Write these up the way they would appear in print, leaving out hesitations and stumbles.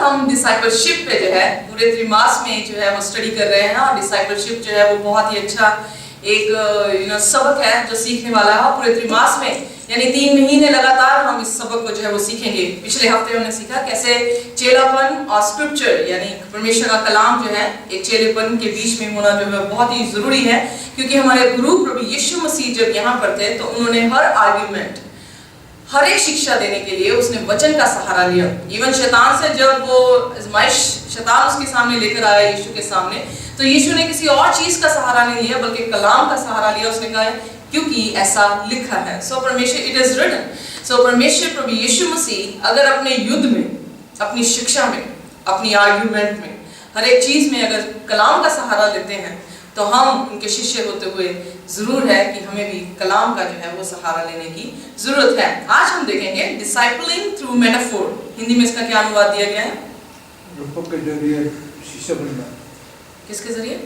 हम डिसाइपलशिप पे जो है पूरे त्रिमास में जो है वो स्टडी कर रहे हैं और डिसाइपलशिप जो है वो बहुत ही अच्छा एक सबक है जो सीखने वाला है पूरे त्रिमास में, यानी 3 महीने लगातार हम इस सबक को जो है वो सीखेंगे। पिछले हफ्ते हमने सीखा कैसे चेलापन और स्क्रिप्चर यानी परमेश्वर का कलाम जो है एक चेलेपन के बीच में होना जो है बहुत ही जरूरी है, क्योंकि हमारे गुरु प्रभु यीशु मसीह जब यहाँ पर थे तो उन्होंने हर आर्ग्यूमेंट, हर एक शिक्षा देने के लिए उसने वचन का सहारा लिया। इवन शैतान से जब वो आजमाइश शैतान उसके सामने लेकर आया यीशु के सामने, तो यीशु ने किसी और चीज का सहारा नहीं लिया बल्कि कलाम का सहारा लिया। उसने कहा क्योंकि ऐसा लिखा है। सो परमेश्वर, इट इज रिटन। सो परमेश्वर प्रभु यीशु मसीह अगर अपने युद्ध में, अपनी शिक्षा में, अपनी आर्ग्यूमेंट में, हर एक चीज में अगर कलाम का सहारा लेते हैं तो हम उनके शिष्य होते हुए जरूर है कि हमें भी कलाम का जो है वो सहारा लेने की जरूरत है। आज हम देखेंगे डिसाइपलिंग थ्रू मेटाफोर। हिंदी में इसका क्या अनुवाद दिया गया है? रूपक के जरिए शिष्य बनना। किसके जरिए?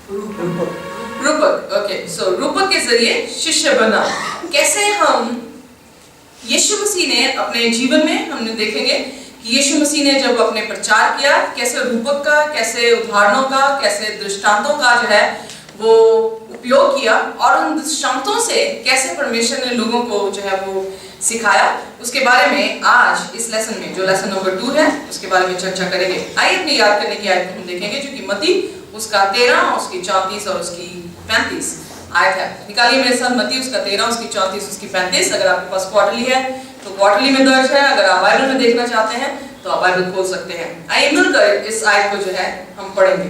रूपक। रूपक। ओके, सो रूपक के जरिए शिष्य बनना। कैसे हम यीशु मसीह ने अपने जीवन में हमने देखेंगे कि यीशु मसीह ने जब अपने प्रचार किया कैसे रूपक का, कैसे उदाहरणों का, कैसे दृष्टांतों का जो है वो उपयोग किया और उन दृष्टांतों से कैसे परमेश्वर ने लोगों को जो है वो सिखाया, उसके बारे में आज इस लेसन में जो लेसन नंबर 2 है उसके बारे में चर्चा करेंगे। आइए अपनी याद करने की आयत को हम देखेंगे जो कि मत्ती उसका 13, उसकी 34 और उसकी 35 आयत है। निकालिए मेरे साथ मत्ती उसका 13, उसकी 34, उसकी 35। अगर आपके पास क्वार्टरली है तो क्वार्टरली में दर्ज है, अगर आप बाइबल में देखना चाहते हैं तो आप बाइबल खोल सकते हैं। आइए मिलकर इस आयत को जो है हम पढ़ेंगे।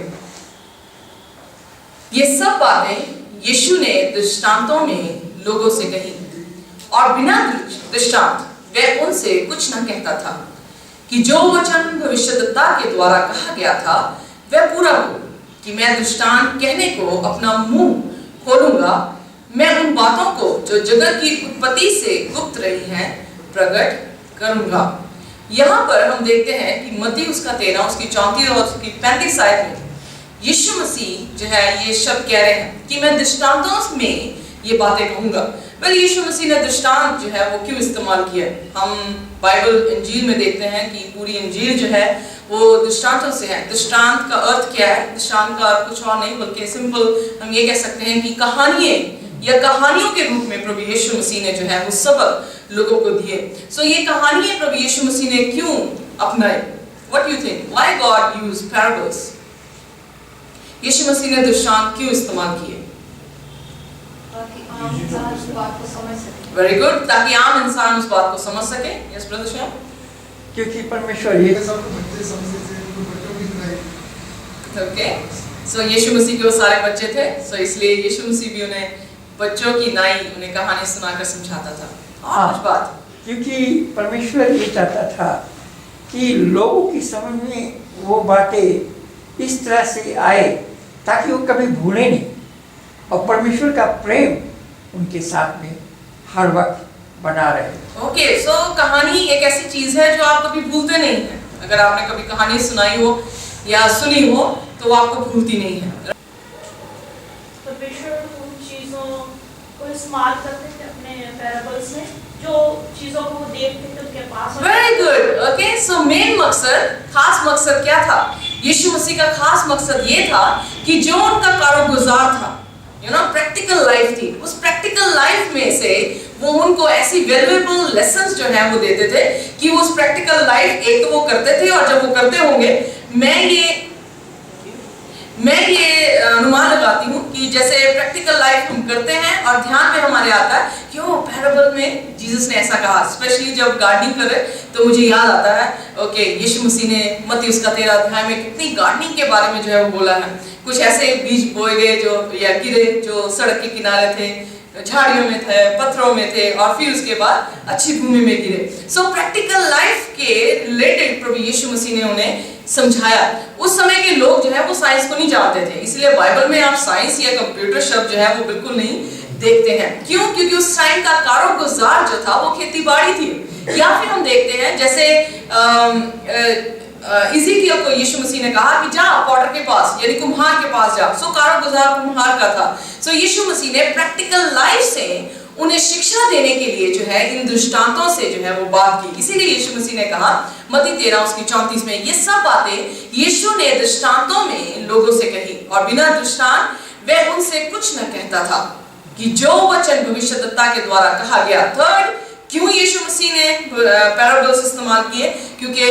ये सब बातें यीशु ने दृष्टांतों में लोगों से कही और बिना दृष्टांत वह उनसे कुछ न कहता था कि जो वचन भविष्यद्वक्ता के द्वारा कहा गया था वह पूरा हो कि मैं दृष्टांत कहने को अपना मुंह खोलूंगा, मैं उन बातों को जो जगत की उत्पत्ति से गुप्त रही हैं प्रकट करूंगा। यहाँ पर हम देखते हैं कि मत्ती उसका 13, उसकी 34 और उसकी 35 आयत में यीशु मसीह जो है ये शब्द कह रहे हैं कि मैं दृष्टांतों में ये बातें कहूंगा। यीशु मसीह ने दृष्टांत जो है वो क्यों इस्तेमाल किया? हम बाइबल इंजील में देखते हैं कि पूरी इंजील जो है वो दृष्टांतों से है। दृष्टांत का अर्थ क्या है? दृष्टांत का अर्थ कुछ और नहीं बल्कि सिंपल हम ये कह सकते हैं कि कहानियां या कहानियों के रूप में प्रभु यीशु मसीह ने जो है वो सबक लोगों को दिए। सो ये कहानियां प्रभु यीशु मसीह ने क्यों अपनाई? What you think? Why God used parables? Yeshu Masih ने दृष्टांत क्यों इस्तेमाल किए? वेरी गुड, ताकि आम इंसान उस बात को समझ सके। Yes brother Shyam? क्योंकि परमेश्वर ये ओके, सो यीशु मसीह के वो सारे बच्चे थे, सो इसलिए यीशु मसीह भी उन्हें बच्चों की नाई उन्हें कहानी सुनाकर समझाता था। और कुछ बात, क्योंकि परमेश्वर ये चाहता था कि लोगों की समझ में वो बातें इस तरह से आए ताकि वो कभी भूले नहीं और परमेश्वर का प्रेम उनके साथ में हर वक्त बना रहे। ओके, सो कहानी एक ऐसी चीज है जो आप कभी भूलते नहीं है। अगर आपने कभी कहानी सुनाई हो या सुनी हो तो वो आपको भूलती नहीं है। परमेश्वर उन चीजों को इस्तेमाल करते थे अपने पैराबल्स में, जो चीजों को वो देखते थे उनके पास। Very good. Okay, so main मकसद, खास मकसद क्या था? यीशु मसीह का खास मकसद ये था कि जो उनका कारोगुजार था, प्रैक्टिकल लाइफ थी, उस प्रैक्टिकल लाइफ में से वो उनको ऐसी वैल्यूएबल लेसन्स जो है वो देते थे कि वो उस प्रैक्टिकल लाइफ एक तो वो करते थे और जब वो करते होंगे मैं ये अनुमान लगाती हूँ कि जैसे प्रैक्टिकल लाइफ हम करते हैं और ध्यान में हमारे आता है कि वो पैराबल में जीसस ने ऐसा कहा। स्पेशली जब गार्डनिंग करे तो मुझे याद आता है ओके, यीशु मसीह ने मत्ती उसका 13 अध्याय में कितनी गार्डनिंग के बारे में जो है वो बोला है। कुछ ऐसे बीज बोए गए जो या गिरे जो सड़क के किनारे थे, झाड़ियों में थे, पत्थरों में थे और फिर उसके बाद अच्छी भूमि में गिरे। सो प्रैक्टिकल लाइफ के रिलेटेड प्रभु यीशु मसीह ने उन्हें समझाया। उस समय के लोग जो है वो साइंस को नहीं जानते थे, इसलिए बाइबल में आप साइंस या कंप्यूटर शब्द जो है वो बिल्कुल नहीं देखते हैं। क्यों? क्योंकि उस टाइम का कारोगुजार जो था वो खेती बाड़ी थी। या फिर हम देखते हैं जैसे इज़िकियल को यीशु मसीह ने कहा कि जा पॉटर के पास यानी कुम्हार के पास जा। सो कारोगुजार कुम्हार का था। सो यीशु मसीह ने प्रैक्टिकल लाइफ से उन्हें शिक्षा देने के लिए जो है इन दृष्टांतों से जो है वो बात की। इसीलिए यीशु मसीह ने कहा मत्ती 13:34 में, ये सब बातें यीशु ने दृष्टांतों में लोगों से कही और बिना दृष्टांत वह उनसे कुछ न कहता था कि जो वचन भविष्यद्वक्ता के द्वारा कहा गया। थर्ड, क्यों यीशु मसीह ने पैराबल्स इस्तेमाल किए? क्योंकि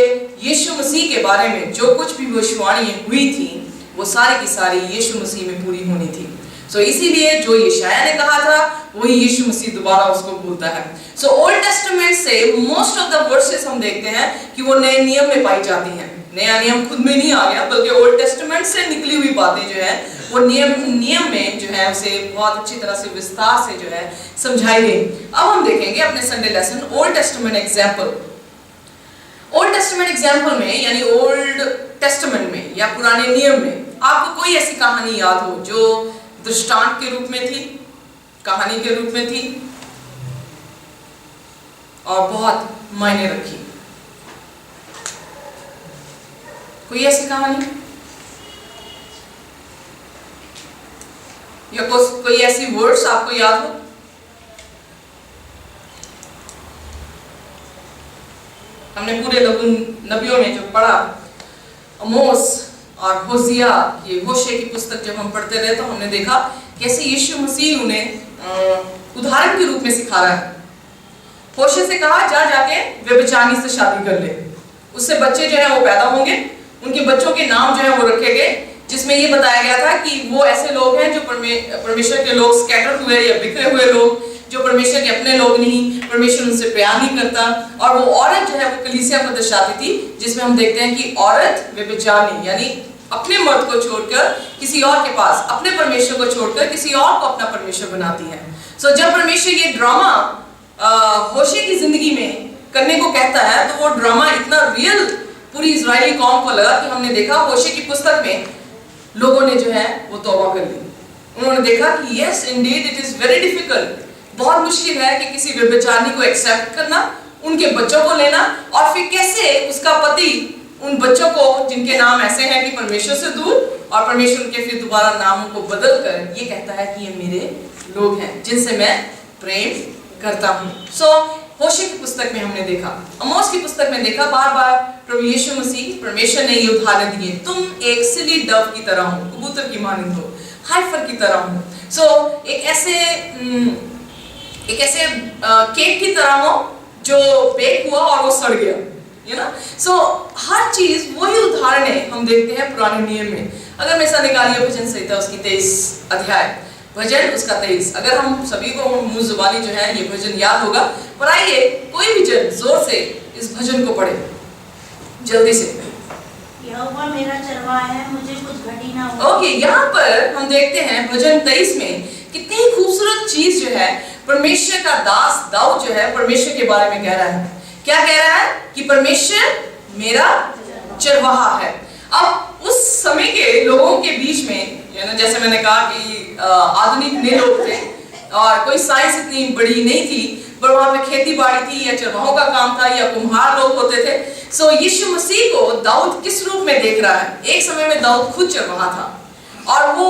यीशु मसीह के बारे में जो कुछ भी भविष्यवाणी हुई थी वो सारी की सारी यीशु मसीह में पूरी होनी थी। सो इसीलिए जो यशायाह ने कहा था वही यीशु मसीह दोबारा उसको बोलता है। सो ओल्ड टेस्टामेंट से मोस्ट ऑफ द वर्सेस हम देखते हैं कि वो नए नियम में पाई जाती हैं। नया नियम खुद में नहीं आ गया, बल्कि ओल्ड टेस्टामेंट से निकली हुई बातें जो है वो नियम में जो है उसे बहुत अच्छी तरह से विस्तार से जो है समझाई गई। अब हम देखेंगे अपने Sunday lesson old testament example. Old testament example में यानी ओल्ड टेस्टामेंट में या पुराने नियम में आपको कोई ऐसी कहानी याद हो जो दृष्टांत के रूप में थी, कहानी के रूप में थी और बहुत मायने रखी? कोई ऐसी कहानी या कोई ऐसी वर्ड्स आपको याद हो? हमने पूरे नबियों में जो पढ़ा, अमोस और होशिया, ये होशे की पुस्तक जब हम पढ़ते रहे तो हमने देखा कैसे यीशु मसीह उन्हें उदाहरण के रूप में सिखा रहा है। होशे से कहा जा जाके व्यभिचारिणी से शादी कर ले, उससे बच्चे जो है वो पैदा होंगे, उनके बच्चों के नाम जो है वो रखे गए, जिसमें ये बताया गया था कि वो ऐसे लोग हैं जो परमेश्वर के लोग स्कैटर हुए या बिखरे हुए लोग, जो परमेश्वर के अपने लोग नहीं, परमेश्वर उनसे प्यार नहीं करता। और वो औरत जो है वो कलीसिया को दर्शाती थी, जिसमें हम देखते हैं कि औरत व्यभिचारिणी यानी अपने मर्द को छोड़कर किसी और के पास, अपने परमेश्वर को छोड़कर किसी और को अपना परमेश्वर बनाती है। सो जब परमेश्वर ये ड्रामा होशे की जिंदगी में करने को कहता है तो वो ड्रामा इतना रियल पूरी इजरायली कौम को लगा कि हमने देखा होशे की पुस्तक में लोगों ने जो है वो तौबा कर ली। उन्होंने देखा कि yes Indeed it is very difficult, बहुत मुश्किल है कि किसी व्यभिचारिणी को एक्सेप्ट करना, उनके बच्चों को लेना और फिर कैसे उसका पति उन बच्चों को जिनके नाम ऐसे हैं कि परमेश्वर से दूर, और परमेश्वर के फिर दोबारा नामों को बदल कर ये कहता है कि ये मेरे लोग हैं जिनसे मैं प्रेम करता हूँ। सो होशे की पुस्तक में हमने देखा, अमोस की पुस्तक में देखा, बार बार प्रभु यीशु मसीह परमेश्वर ने ये उदाहरण दिए, तुम एक सिली डव की तरह हो, कबूतर की मानिंद हो, हाइफर की तरह हो। सो एक ऐसे केक की तरह हो जो बेक हुआ और वो सड़ गया, यू नो। सो हर चीज वही उदाहरण है हम देखते हैं पुराने नियम में। अगर मैं ऐसा निकालिए भजन संहिता उसकी 23 अध्याय, भजन उसका 23, अगर हम सभी को मुंह जुबानी जो है ये भजन याद होगा, पर आइए कोई भी जन जोर से इस भजन को पढ़े जल्दी से। यहोवा मेरा चरवाहा है, मुझे कुछ घटी ना हो। ओके, यहाँ पर हम देखते हैं भजन 23 में कितनी खूबसूरत चीज जो है परमेश्वर का दास दाऊद जो है परमेश्वर के बारे में कह रहा है। क्या कह रहा है? कि परमेश्वर मेरा चरवाहा है। अब उस समय के लोगों के बीच में जैसे मैंने कहा कि आधुनिक नए लोग थे और कोई साइंस इतनी बड़ी नहीं थी, पर वहां पे खेती बाड़ी थी या चरवाहों का काम था या कुम्हार लोग होते थे। सो यीशु मसीह को दाऊद किस रूप में देख रहा है? एक समय में दाऊद खुद चरवाहा था और वो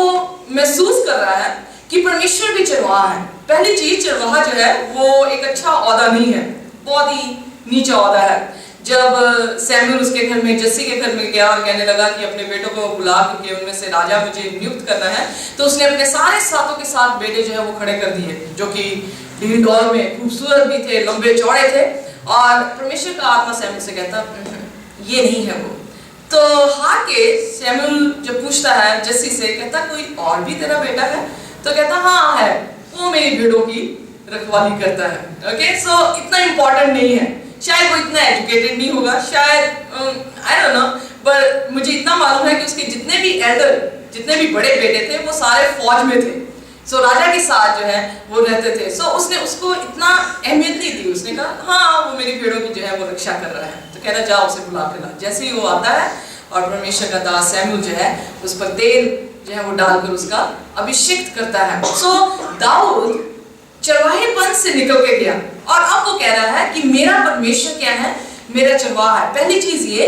महसूस कर रहा है कि परमेश्वर भी चरवाहा है। पहली चीज, चरवाहा जो है वो एक अच्छा औहदा नहीं है, बहुत ही नीचा औहदा है। जब सैमुअल उसके घर में, जस्सी के घर में गया और कहने लगा कि अपने बेटों को बुला करके उनमें से राजा मुझे नियुक्त करना है, तो उसने अपने सारे सातों के साथ बेटे जो है वो खड़े कर दिए, जो कि ढील दौर में खूबसूरत भी थे, लंबे चौड़े थे। और परमेश्वर का आत्मा सैमुअल से कहता ये नहीं है वो। तो हार के सैमुअल जब पूछता है जस्सी से, कहता कोई और भी तेरा बेटा है? तो कहता हाँ है, वो मेरी भेड़ों की रखवाली करता है। ओके, सो इतना इम्पोर्टेंट नहीं है, शायद वो इतना एजुकेटेड नहीं होगा, शायद आई डोंट नो, पर मुझे इतना मालूम है कि उसके जितने भी एल्डर, जितने भी बड़े बेटे थे वो सारे फौज में थे। सो राजा के साथ जो है वो रहते थे। सो उसने उसको इतना अहमियत नहीं दी। उसने कहा हाँ वो मेरी भेड़ों की जो है वो रक्षा कर रहा है। तो कहता जाओ उसे बुला के ला। जैसे ही वो आता है और परमेश्वर का दास सैमुअल जो है उस पर तेल जो है वो डालकर उसका अभिषेक करता है। सो दाऊद चरवाहेपन से निकल के गया और अब वो कह रहा है कि मेरा परमेश्वर क्या है? मेरा चरवाहा है। पहली चीज ये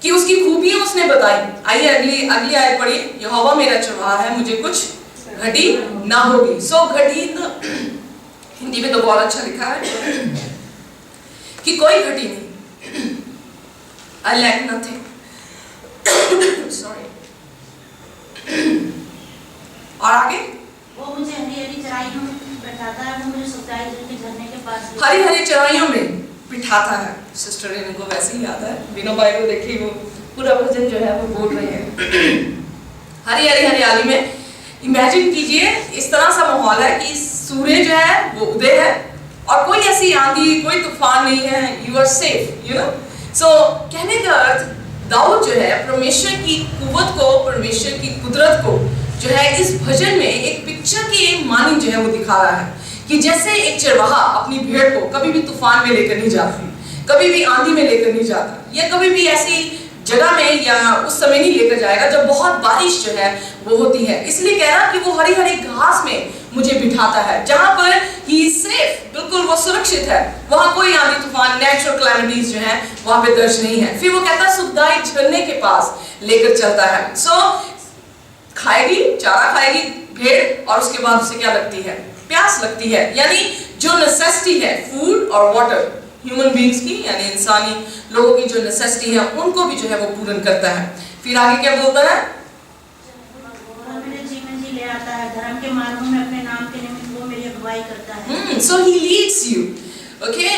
कि उसकी खूबियां उसने बताई। आइए अगली आयत पढ़िए, यहोवा मेरा चरवाहा है, मुझे कुछ घटी ना होगी। सो घटी तो हिंदी हिंदी में तो बहुत अच्छा लिखा है कि कोई घटी नहीं, आई लैक नथिंग, सॉरी। और आगे वो मुझे हरी हरी चराइयों में बैठाता है, वो मुझे सुखदाई जल के झरने के पास हरी हरी चराइयों में बिठाता है। सिस्टर इनको वैसे ही याद है, बिना बाइबल देखे वो पूरा भजन जो है वो बोल रहे हैं। हरी हरी हरियाली में इमेजिन कीजिए, इस तरह सा माहौल है कि सूर्य जो है वो उदय है और कोई ऐसी आंधी कोई तूफान नहीं है, you are safe, you know. So कहने का अर्थ दाऊद जो है परमेश्वर की कुव्वत को, परमेश्वर की कुदरत को जो है इस भजन में एक पिक्चर की मानी जो है वो दिखा रहा है कि जैसे एक चरवाहा अपनी भेड़ को कभी भी तूफान में लेकर नहीं जाता, कभी भी आंधी में लेकर नहीं जाता, या कभी भी ऐसी जगह में या उस समय नहीं लेकर जाएगा जब बहुत बारिश जो है वो होती है। इसलिए कह रहा कि वो हरी हरी घास में मुझे बिठाता है जहां पर ही इज सेफ, बिल्कुल वो सुरक्षित है, वहां कोई आंधी तूफान नेचुरल क्लैमिटीज जो है वहां पे दर्ज नहीं है। फिर वो कहता है सुखदाई झरने के पास लेकर चलता है। सो खाएगी, चारा खाएगी भेड़, और उसके बाद उसे क्या लगती है, प्यास लगती है, यानी जो नेसेसिटी है फूड और वाटर, ह्यूमन बीइंग्स की यानी इंसानी लोगों की जो नेसेसिटी है उनको भी जो है वो पूर्ण करता है। फिर आगे क्या बोलता है, वो मेरे जीवन जी ले आता है, धर्म के मार्गों में अपने नाम के निमित्त वो मेरी अगुवाई करता है। So he leads you, okay?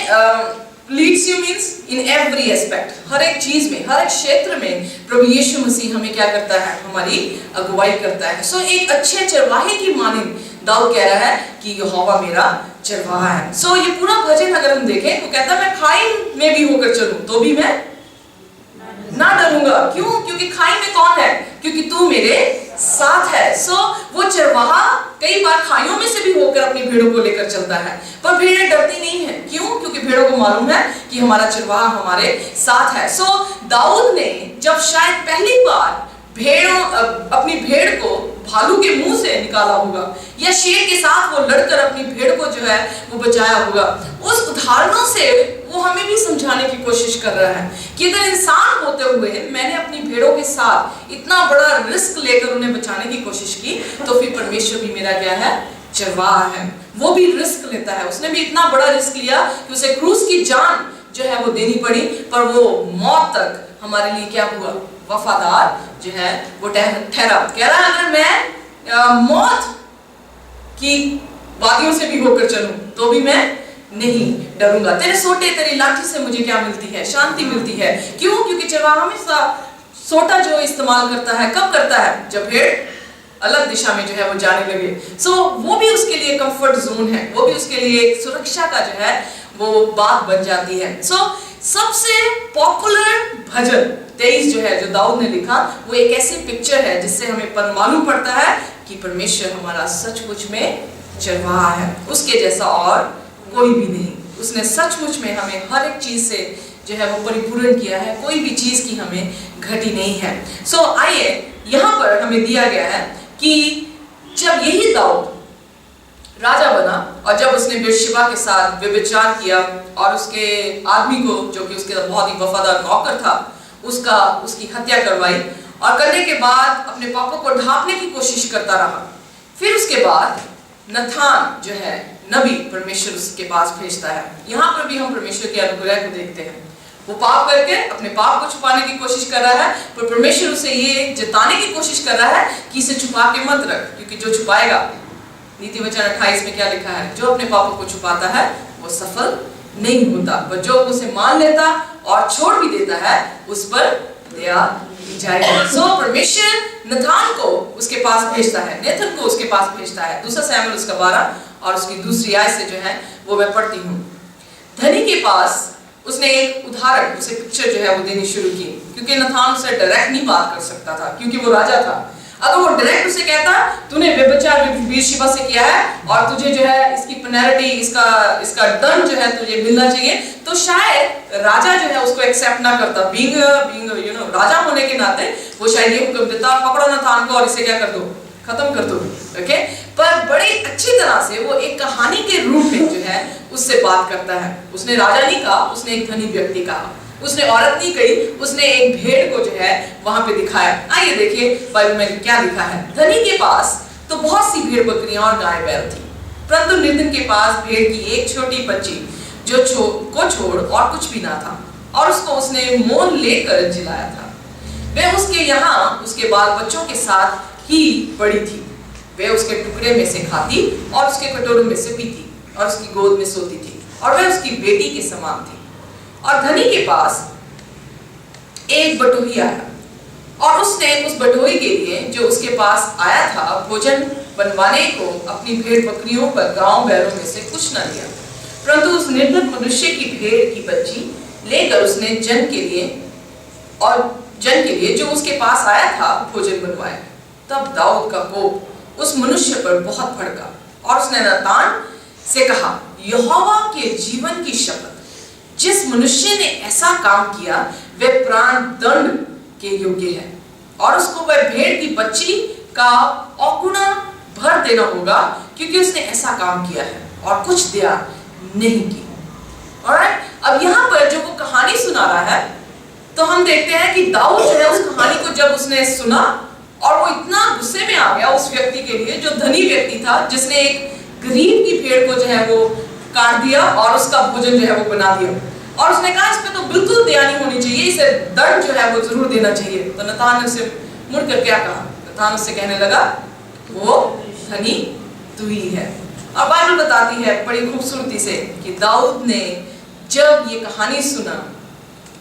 Leads you means in every aspect, हर एक चीज में, हर एक क्षेत्र में प्रभु यीशु मसीह हमें क्या करता है, हमारी अगुवाई करता है। सो एक अच्छे चरवाहे की मानिंद दाऊद कह रहा है कि यहोवा मेरा चरवाहा है। सो ये पूरा भजन अगर हम देखें तो कहता है मैं खाई में भी होकर चलूं तो भी मैं ना डरूंगा। क्यों? क्योंकि खाई में कौन है, क्योंकि तू मेरे साथ है। सो वो चरवाहा कई बार खाइयों में से भी होकर अपनी भेड़ों को लेकर चलता है, पर भेड़ें डरती नहीं है। क्यों? क्योंकि भेड़ों को मालूम है कि हमारा चरवाहा हमारे साथ है। सो दाऊद ने जब शायद पहली बार अपनी भेड़ को भालू के मुंह से निकाला होगा या शेर के साथ वो लड़कर अपनी भेड़ को जो है वो बचाया होगा, उस उदाहरणों से वो हमें भी समझाने की कोशिश कर रहा है कि अगर इंसान होते हुए मैंने अपनी भेड़ों के साथ इतना बड़ा रिस्क लेकर उन्हें बचाने की कोशिश की, तो फिर परमेश्वर भी मेरा क्या है, चरवाहा है। वो भी रिस्क लेता है, उसने भी इतना बड़ा रिस्क लिया कि उसे क्रूस की जान जो है वो देनी पड़ी, पर वो मौत तक हमारे लिए क्या हुआ, वफादार जो है वो ठहरा। कह रहा है अगर मैं मौत की वादियों से भी होकर चलूं तो भी मैं नहीं डरूंगा। तेरे सोटे तेरी लाठी से मुझे क्या मिलती है, शांति मिलती है। क्यों? क्योंकि चरवाहा हमेशा सोटा जो इस्तेमाल करता है, कब करता है, जब भेड़ अलग दिशा में जो है वो जाने लगे। सो वो भी उसके लिए कंफर्ट जोन है, वो भी उसके लिए एक सुरक्षा का जो है वो बात बन जाती है। सो सबसे पॉपुलर भजन 23 जो है जो दाऊद ने लिखा, वो एक ऐसी पिक्चर है जिससे हमें मालूम पड़ता है कि परमेश्वर हमारा सचमुच में चरवाहा है, उसके जैसा और कोई भी नहीं। उसने सचमुच में हमें हर एक चीज से जो है वो परिपूर्ण किया है, कोई भी चीज की हमें घटी नहीं है। सो आइए यहाँ पर हमें दिया गया है कि जब यही दाऊद राजा बना और जब उसने बेर्शेबा के साथ व्यभिचार किया और उसके आदमी को जो कि उसके बहुत ही वफादार नौकर था उसकी हत्या करवाई और करने के बाद अपने पापों को ढांपने की कोशिश करता रहा, फिर उसके बाद नथान जो है नबी परमेश्वर उसके पास भेजता है। यहाँ पर भी हम परमेश्वर के अनुग्रह को देखते हैं। वो पाप करके अपने पाप को छुपाने की कोशिश कर रहा है, पर परमेश्वर उसे ये जताने की कोशिश कर रहा है कि इसे छुपा के मत रख, क्योंकि जो छुपाएगा, नीति वचन 28 में क्या लिखा है, जो अपने पापों को छुपाता है वो सफल नहीं होता, पर जो उसे मान लेता और छोड़ भी देता है उस पर दया की जाएगी। सो परमेश्वर नथान को उसके पास भेजता है, नेथन को उसके पास भेजता है। 2 शमूएल उसका 12 और उसकी दूसरी आयत से जो है वो मैं पढ़ती हूँ। धनी के पास उसने एक उदाहरण, उसे पिक्चर जो है वो देनी शुरू की, क्योंकि नथान उसे डायरेक्ट नहीं बात कर सकता था क्योंकि वो राजा था। अगर वो डायरेक्ट उसे कहता तूने व्यभिचार बेर्शेबा से किया है और तुझे जो है इसकी पेनल्टी, इसका दंड जो है तुझे मिलना चाहिए, तो शायद राजा जो है उसको एक्सेप्ट ना करता। बीइंग यू नो राजा होने के नाते वो शायद ये हुक्म देता पकड़ो नथान को और इसे क्या कर दो, खत्म कर दो। ओके, पर बड़ी अच्छी तरह से वो एक कहानी के रूप में जो है उससे बात करता है। उसने राजा नहीं कहा, उसने एक धनी व्यक्ति कहा, उसने औरत नहीं कही, उसने एक भेड़ को जो है वहां पे दिखाया। आइए देखिए बाइबल में क्या लिखा है। धनी के पास तो बहुत सी भेड़ बकरियां और गाय बैल थी, परंतु निर्धन के पास भेड़ की एक छोटी बच्ची जो को छोड़ और कुछ भी ना था, और उसको उसने मोल लेकर जिलाया था। वह उसके यहाँ उसके बाल बच्चों के साथ ही बड़ी थी। वह उसके टुकड़े में से खाती और उसके कटोरों में से पीती और उसकी गोद में सोती थी, और वह उसकी बेटी के समान थी। और धनी के पास एक बटोही आया, और उसने उस बटोही के लिए जो उसके पास आया था भोजन बनवाने को अपनी भेड़ बकरियों पर गांव बैलों में से कुछ न लिया, परंतु उस निर्धन मनुष्य की भेड़ की बच्ची लेकर उसने जन के लिए जो उसके पास आया था भोजन बनवाया। तब दाऊद का कोप उस मनुष्य पर बहुत भड़का, और उसने नातान से कहा, यहोवा के जीवन की शपथ, जिस मनुष्य ने ऐसा काम किया वह प्राण दंड के योग्य है, और उसको वह भेड़ की बच्ची का औगुना भर देना होगा, क्योंकि उसने ऐसा काम किया है और कुछ दया नहीं की। ऑलराइट, अब यहाँ पर जो वो कहानी सुना रहा है, तो हम देखते हैं कि दाऊद जो है उस कहानी को जब उसने सुना, और वो इतना गुस्से में आ गया उस व्यक्ति के लिए जो धनी व्यक्ति था, जिसने एक गरीब की भेड़ को जो है वो काट दिया और उसका भोजन जो है वो बना दिया, और उसने कहा इस पे तो बिल्कुल दया नहीं होनी चाहिए, इसे दंड जो है वो जरूर देना चाहिए। तो नातान ने उसे मुड़कर क्या कहा? नातान उससे कहने लगा, वो धनी तू ही है। और बाइबल बताती है बड़ी खूबसूरती से कि दाऊद ने जब ये कहानी सुना,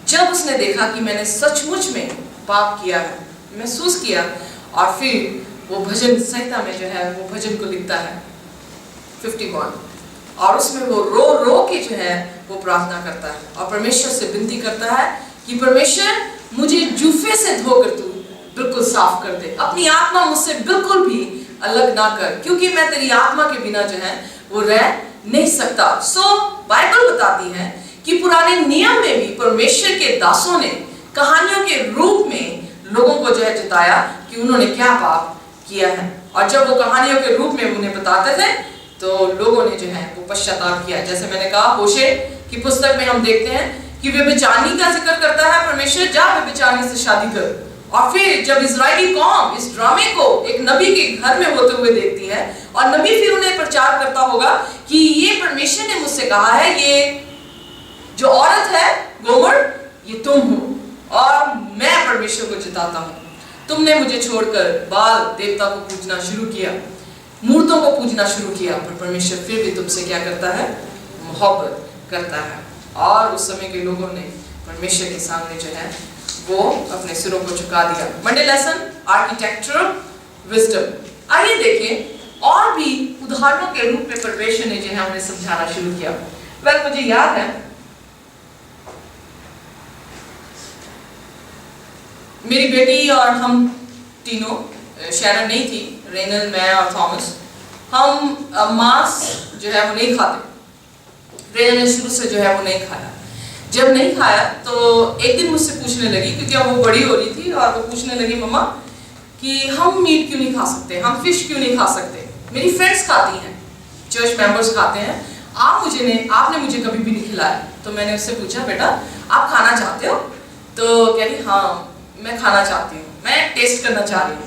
जब उसने देखा कि मैंने सचमुच में पाप किया है, महसूस किया, और फिर वो भजन संहिता में जो है वो भजन को लिखता है 51, और उसमें वो रो रो के जो है वो प्रार्थना करता है और परमेश्वर से विनती करता है कि परमेश्वर मुझे जूफे से धोकर तू बिल्कुल साफ कर दे, अपनी आत्मा मुझसे बिल्कुल भी अलग ना कर, क्योंकि मैं तेरी आत्मा के बिना जो है वो रह नहीं सकता। सो बाइबल बताती है कि पुराने नियम में भी परमेश्वर के दासों ने कहानियों के रूप में लोगों को जो है जताया कि उन्होंने क्या पाप किया है, और जब वो कहानियों के रूप में उन्हें बताते थे तो लोगों ने जो है वो पश्चाताप किया। जैसे मैंने कहा, होशे की पुस्तक में हम देखते हैं कि व्यभिचारिणी का जिक्र करता है परमेश्वर, जा व्यभिचारिणी से शादी कर। और फिर जब इजरायली कौम इस ड्रामे को एक नबी के घर में होते हुए देखती है, और नबी फिर उन्हें प्रचार करता होगा कि ये परमेश्वर ने मुझसे कहा है, ये जो औरत है गोमर ये तुम हो, और मैं परमेश्वर को जिताता हूँ। तुमने मुझे छोड़कर बाल देवता को पूजना शुरू किया, मूर्तों को पूजना शुरू किया, पर परमेश्वर फिर भी तुमसे क्या करता है? मोहब्बत करता है। और उस समय के लोगों ने परमेश्वर के सामने जो है वो अपने सिरों को झुका दिया। Monday lesson, architectural wisdom. आइए देखें और भी उदाहरणों के रूप में परमेश्वर ने जो है उन्हें समझाना शुरू किया। मुझे याद है मेरी बेटी और हम तीनों, शैरन नहीं थी, रेनल, मैं और थॉमस, हम मांस जो है वो नहीं खाते। रेनल ने शुरू से जो है वो नहीं खाया। जब नहीं खाया तो एक दिन मुझसे पूछने लगी, क्योंकि अब वो बड़ी हो रही थी, और वो पूछने लगी, मम्मा कि हम मीट क्यों नहीं खा सकते, हम फिश क्यों नहीं खा सकते? मेरी फ्रेंड्स खाती हैं, चर्च मेंबर्स खाते हैं, आपने मुझे कभी भी नहीं खिलाया। तो मैंने उससे पूछा, बेटा आप खाना चाहते हो? तो कह रही, हाँ मैं खाना चाहती हूँ, मैं टेस्ट करना चाह रही हूँ।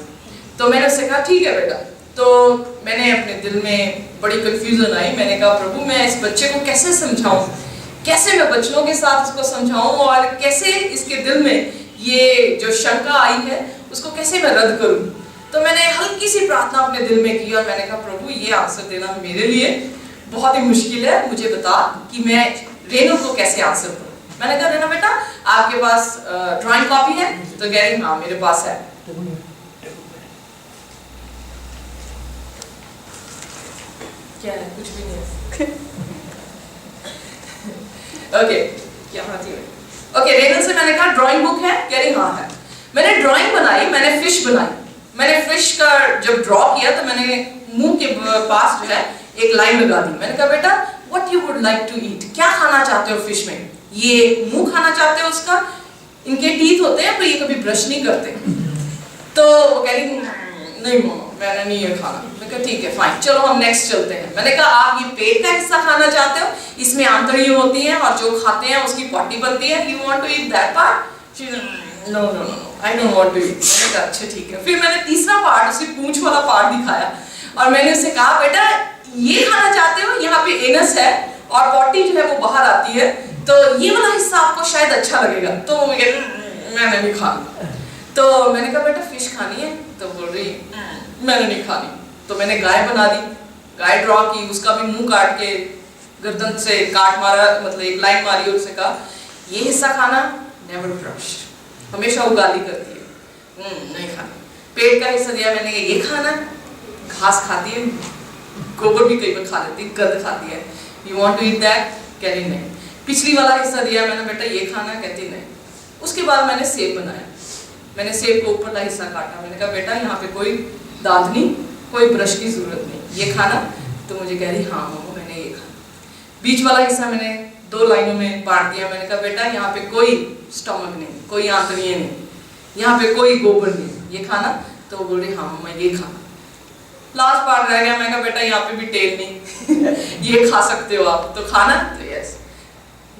तो मैंने उससे कहा ठीक है बेटा। तो मैंने अपने दिल में बड़ी कंफ्यूजन आई। मैंने कहा, प्रभु मैं इस बच्चे को कैसे समझाऊं, कैसे मैं बच्चों के साथ इसको समझाऊं, और कैसे इसके दिल में ये जो शंका आई है उसको कैसे मैं रद्द करूं। तो मैंने हल्की सी प्रार्थना अपने दिल में की, और मैंने कहा, प्रभु ये आंसर देना मेरे लिए बहुत ही मुश्किल है, मुझे बता कि मैं रेनू को कैसे आंसर दूं। मैंने कहा, रेनू बेटा आपके पास ड्राइंग कॉपी है? तो कह रही, हाँ मेरे पास है। क्या है? कुछ भी नहीं है। ओके, क्या बात है? ओके, रेनल से मैंने कहा ड्राइंग बुक है? कह रही हाँ है। मैंने ड्राइंग बनाई, मैंने फिश बनाई। मैंने फिश का जब ड्रॉ किया तो मैंने मुंह के पास जो है एक लाइन लगा दी। मैंने कहा, बेटा what you would like to eat, क्या खाना चाहते हो फिश में? ये मुंह खाना चाहते हो उसका? इनके टीथ होते हैं पर ये कभी ब्रश नहीं करते। तो वो कह रही, नहीं मम्मा मैंने नहीं ये खाना। मैं कहा ठीक है फाइन, चलो हम नेक्स्ट चलते हैं। मैंने कहा, आप ये पेट का हिस्सा खाना चाहते हो? इसमें आंतड़ियां होती हैं और जो खाते हैं उसकी पॉटी बनती है, you want to eat that part? No no no I don't want to eat. मैंने कहा अच्छा ठीक है। फिर मैंने तीसरा पार्ट, उसी पूंछ वाला पार्ट दिखाया, और मैंने उसे कहा, बेटा ये खाना चाहते हो, यहाँ पे एनस है और पॉटी जो है वो बाहर आती है, तो ये वाला हिस्सा आपको शायद अच्छा लगेगा। तो वो मैंने नहीं खाना। तो मैंने कहा बेटा फिश खानी है? तो बोल रही मैंने नहीं खानी। तो मैंने गाय बना दी, गाय ड्रॉ की, उसका भी मुंह काट के गर्दन से काट मारा, मतलब एक लाइन मारी और उससे कहा ये हिस्सा खाना, नेवर ट्रस्ट। हमेशा वो गाली करती है, नहीं खाना। पेट का हिस्सा दिया मैंने, ये खाना, घास खाती है, गोबर भी कई बार खा लेती है, गंद खाती है, you want to eat that? कह रही नहीं। पिछली वाला हिस्सा दिया मैंने, बेटा ये खाना, कहती नहीं। उसके बाद मैंने सेब बनाया, मैंने सेब को ऊपर का हिस्सा काटा, मैंने कहा बेटा यहाँ पे कोई दांतनी, कोई ब्रश की जरूरत नहीं, ये खाना। तो मुझे कह रही हाँ मम्मा मैंने ये खाना। बीच वाला हिस्सा मैंने 2 लाइनों में बांट दिया, मैंने कहा बेटा यहाँ पे कोई स्टमक नहीं, कोई आंतड़ियाँ नहीं, यहाँ पे कोई गोबर नहीं, ये खाना। तो वो बोल रही हाँ मम्मा ये खाना। लास्ट पार्ट रह गया, मैं कहा बेटा यहाँ पे भी टेल नहीं ये खा सकते हो आप, तो खाना। तो यस,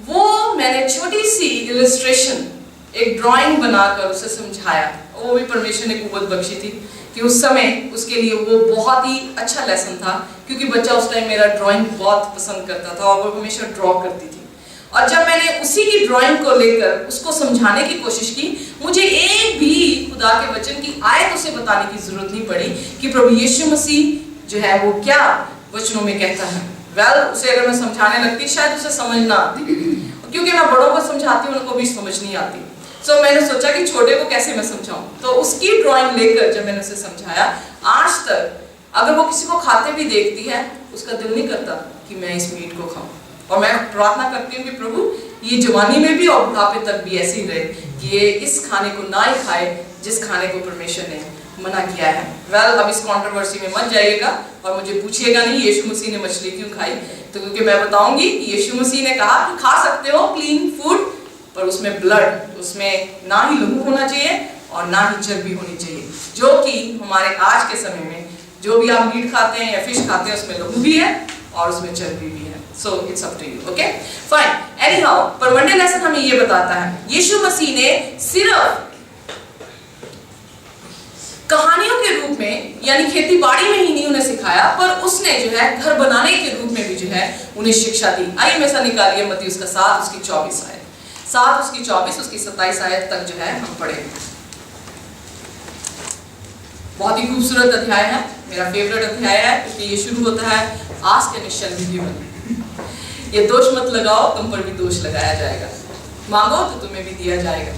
वो मैंने छोटी सी इलस्ट्रेशन, एक ड्राइंग बनाकर उसे समझाया। वो भी परमेश्वर ने कुव्वत बख्शी थी कि उस समय उसके लिए वो बहुत ही अच्छा लेसन था, क्योंकि बच्चा उस टाइम मेरा ड्राइंग बहुत पसंद करता था और वो हमेशा ड्रॉ करती थी। और जब मैंने उसी की ड्राइंग को लेकर उसको समझाने की कोशिश की, मुझे एक भी खुदा के वचन की आयत उसे बताने की जरूरत नहीं पड़ी कि प्रभु यीशु मसीह जो है वो क्या वचनों में कहता है। उसे अगर मैं समझाने लगती शायद उसे समझ ना आती, क्योंकि मैं बड़ों को समझाती हूँ उनको भी समझ नहीं आती। सो मैंने सोचा कि छोटे को कैसे मैं समझाऊं, तो उसकी ड्राइंग लेकर जब मैंने उसे समझाया, आज तक अगर वो किसी को खाते भी देखती है उसका दिल नहीं करता कि मैं इस मीट को खाऊं। और मैं प्रार्थना करती हूँ कि प्रभु ये जवानी में भी और बुढ़ापे तक भी ऐसे ही रहे कि ये इस खाने को ना ही खाए जिस खाने को परमेश्वर ने मना किया है। अब इस कंट्रोवर्सी में मत जाइएगा और मुझे पूछिएगा नहीं यीशु मसीह ने मछली क्यों खाई, तो क्योंकि मैं बताऊंगी कि यीशु मसीह ने कहा कि खा सकते हो क्लीन फूड, पर उसमें ब्लड, उसमें ना ही लहू होना चाहिए और ना ही चर्बी होनी चाहिए, जो कि हमारे आज के समय में जो भी आप मीट खाते हैं या फिश खाते हैं उसमें लहू भी है और उसमें चर्बी भी है। So it's up to you, okay fine. Anyhow, पर मंडे लेसन हमें ये बताता है यीशु मसीह ने सिर्फ कहानियों के रूप में यानी खेती बाड़ी में ही नहीं उन्हें सिखाया, पर उसने जो है घर बनाने के रूप में भी जो है उन्हें शिक्षा दी। आइए में से निकालिए मत्ती उसका 7 उसकी 24 आयत, 7 उसकी 24 उसकी 27 आयत तक जो है हम पढ़ेंगे। बहुत ही खूबसूरत अध्याय है, मेरा फेवरेट अध्याय है, क्योंकि ये शुरू होता है ask and it shall be given. ये दोष मत लगाओ, तुम पर भी दोष लगाया जाएगा, मांगो तो तुम्हें भी दिया जाएगा।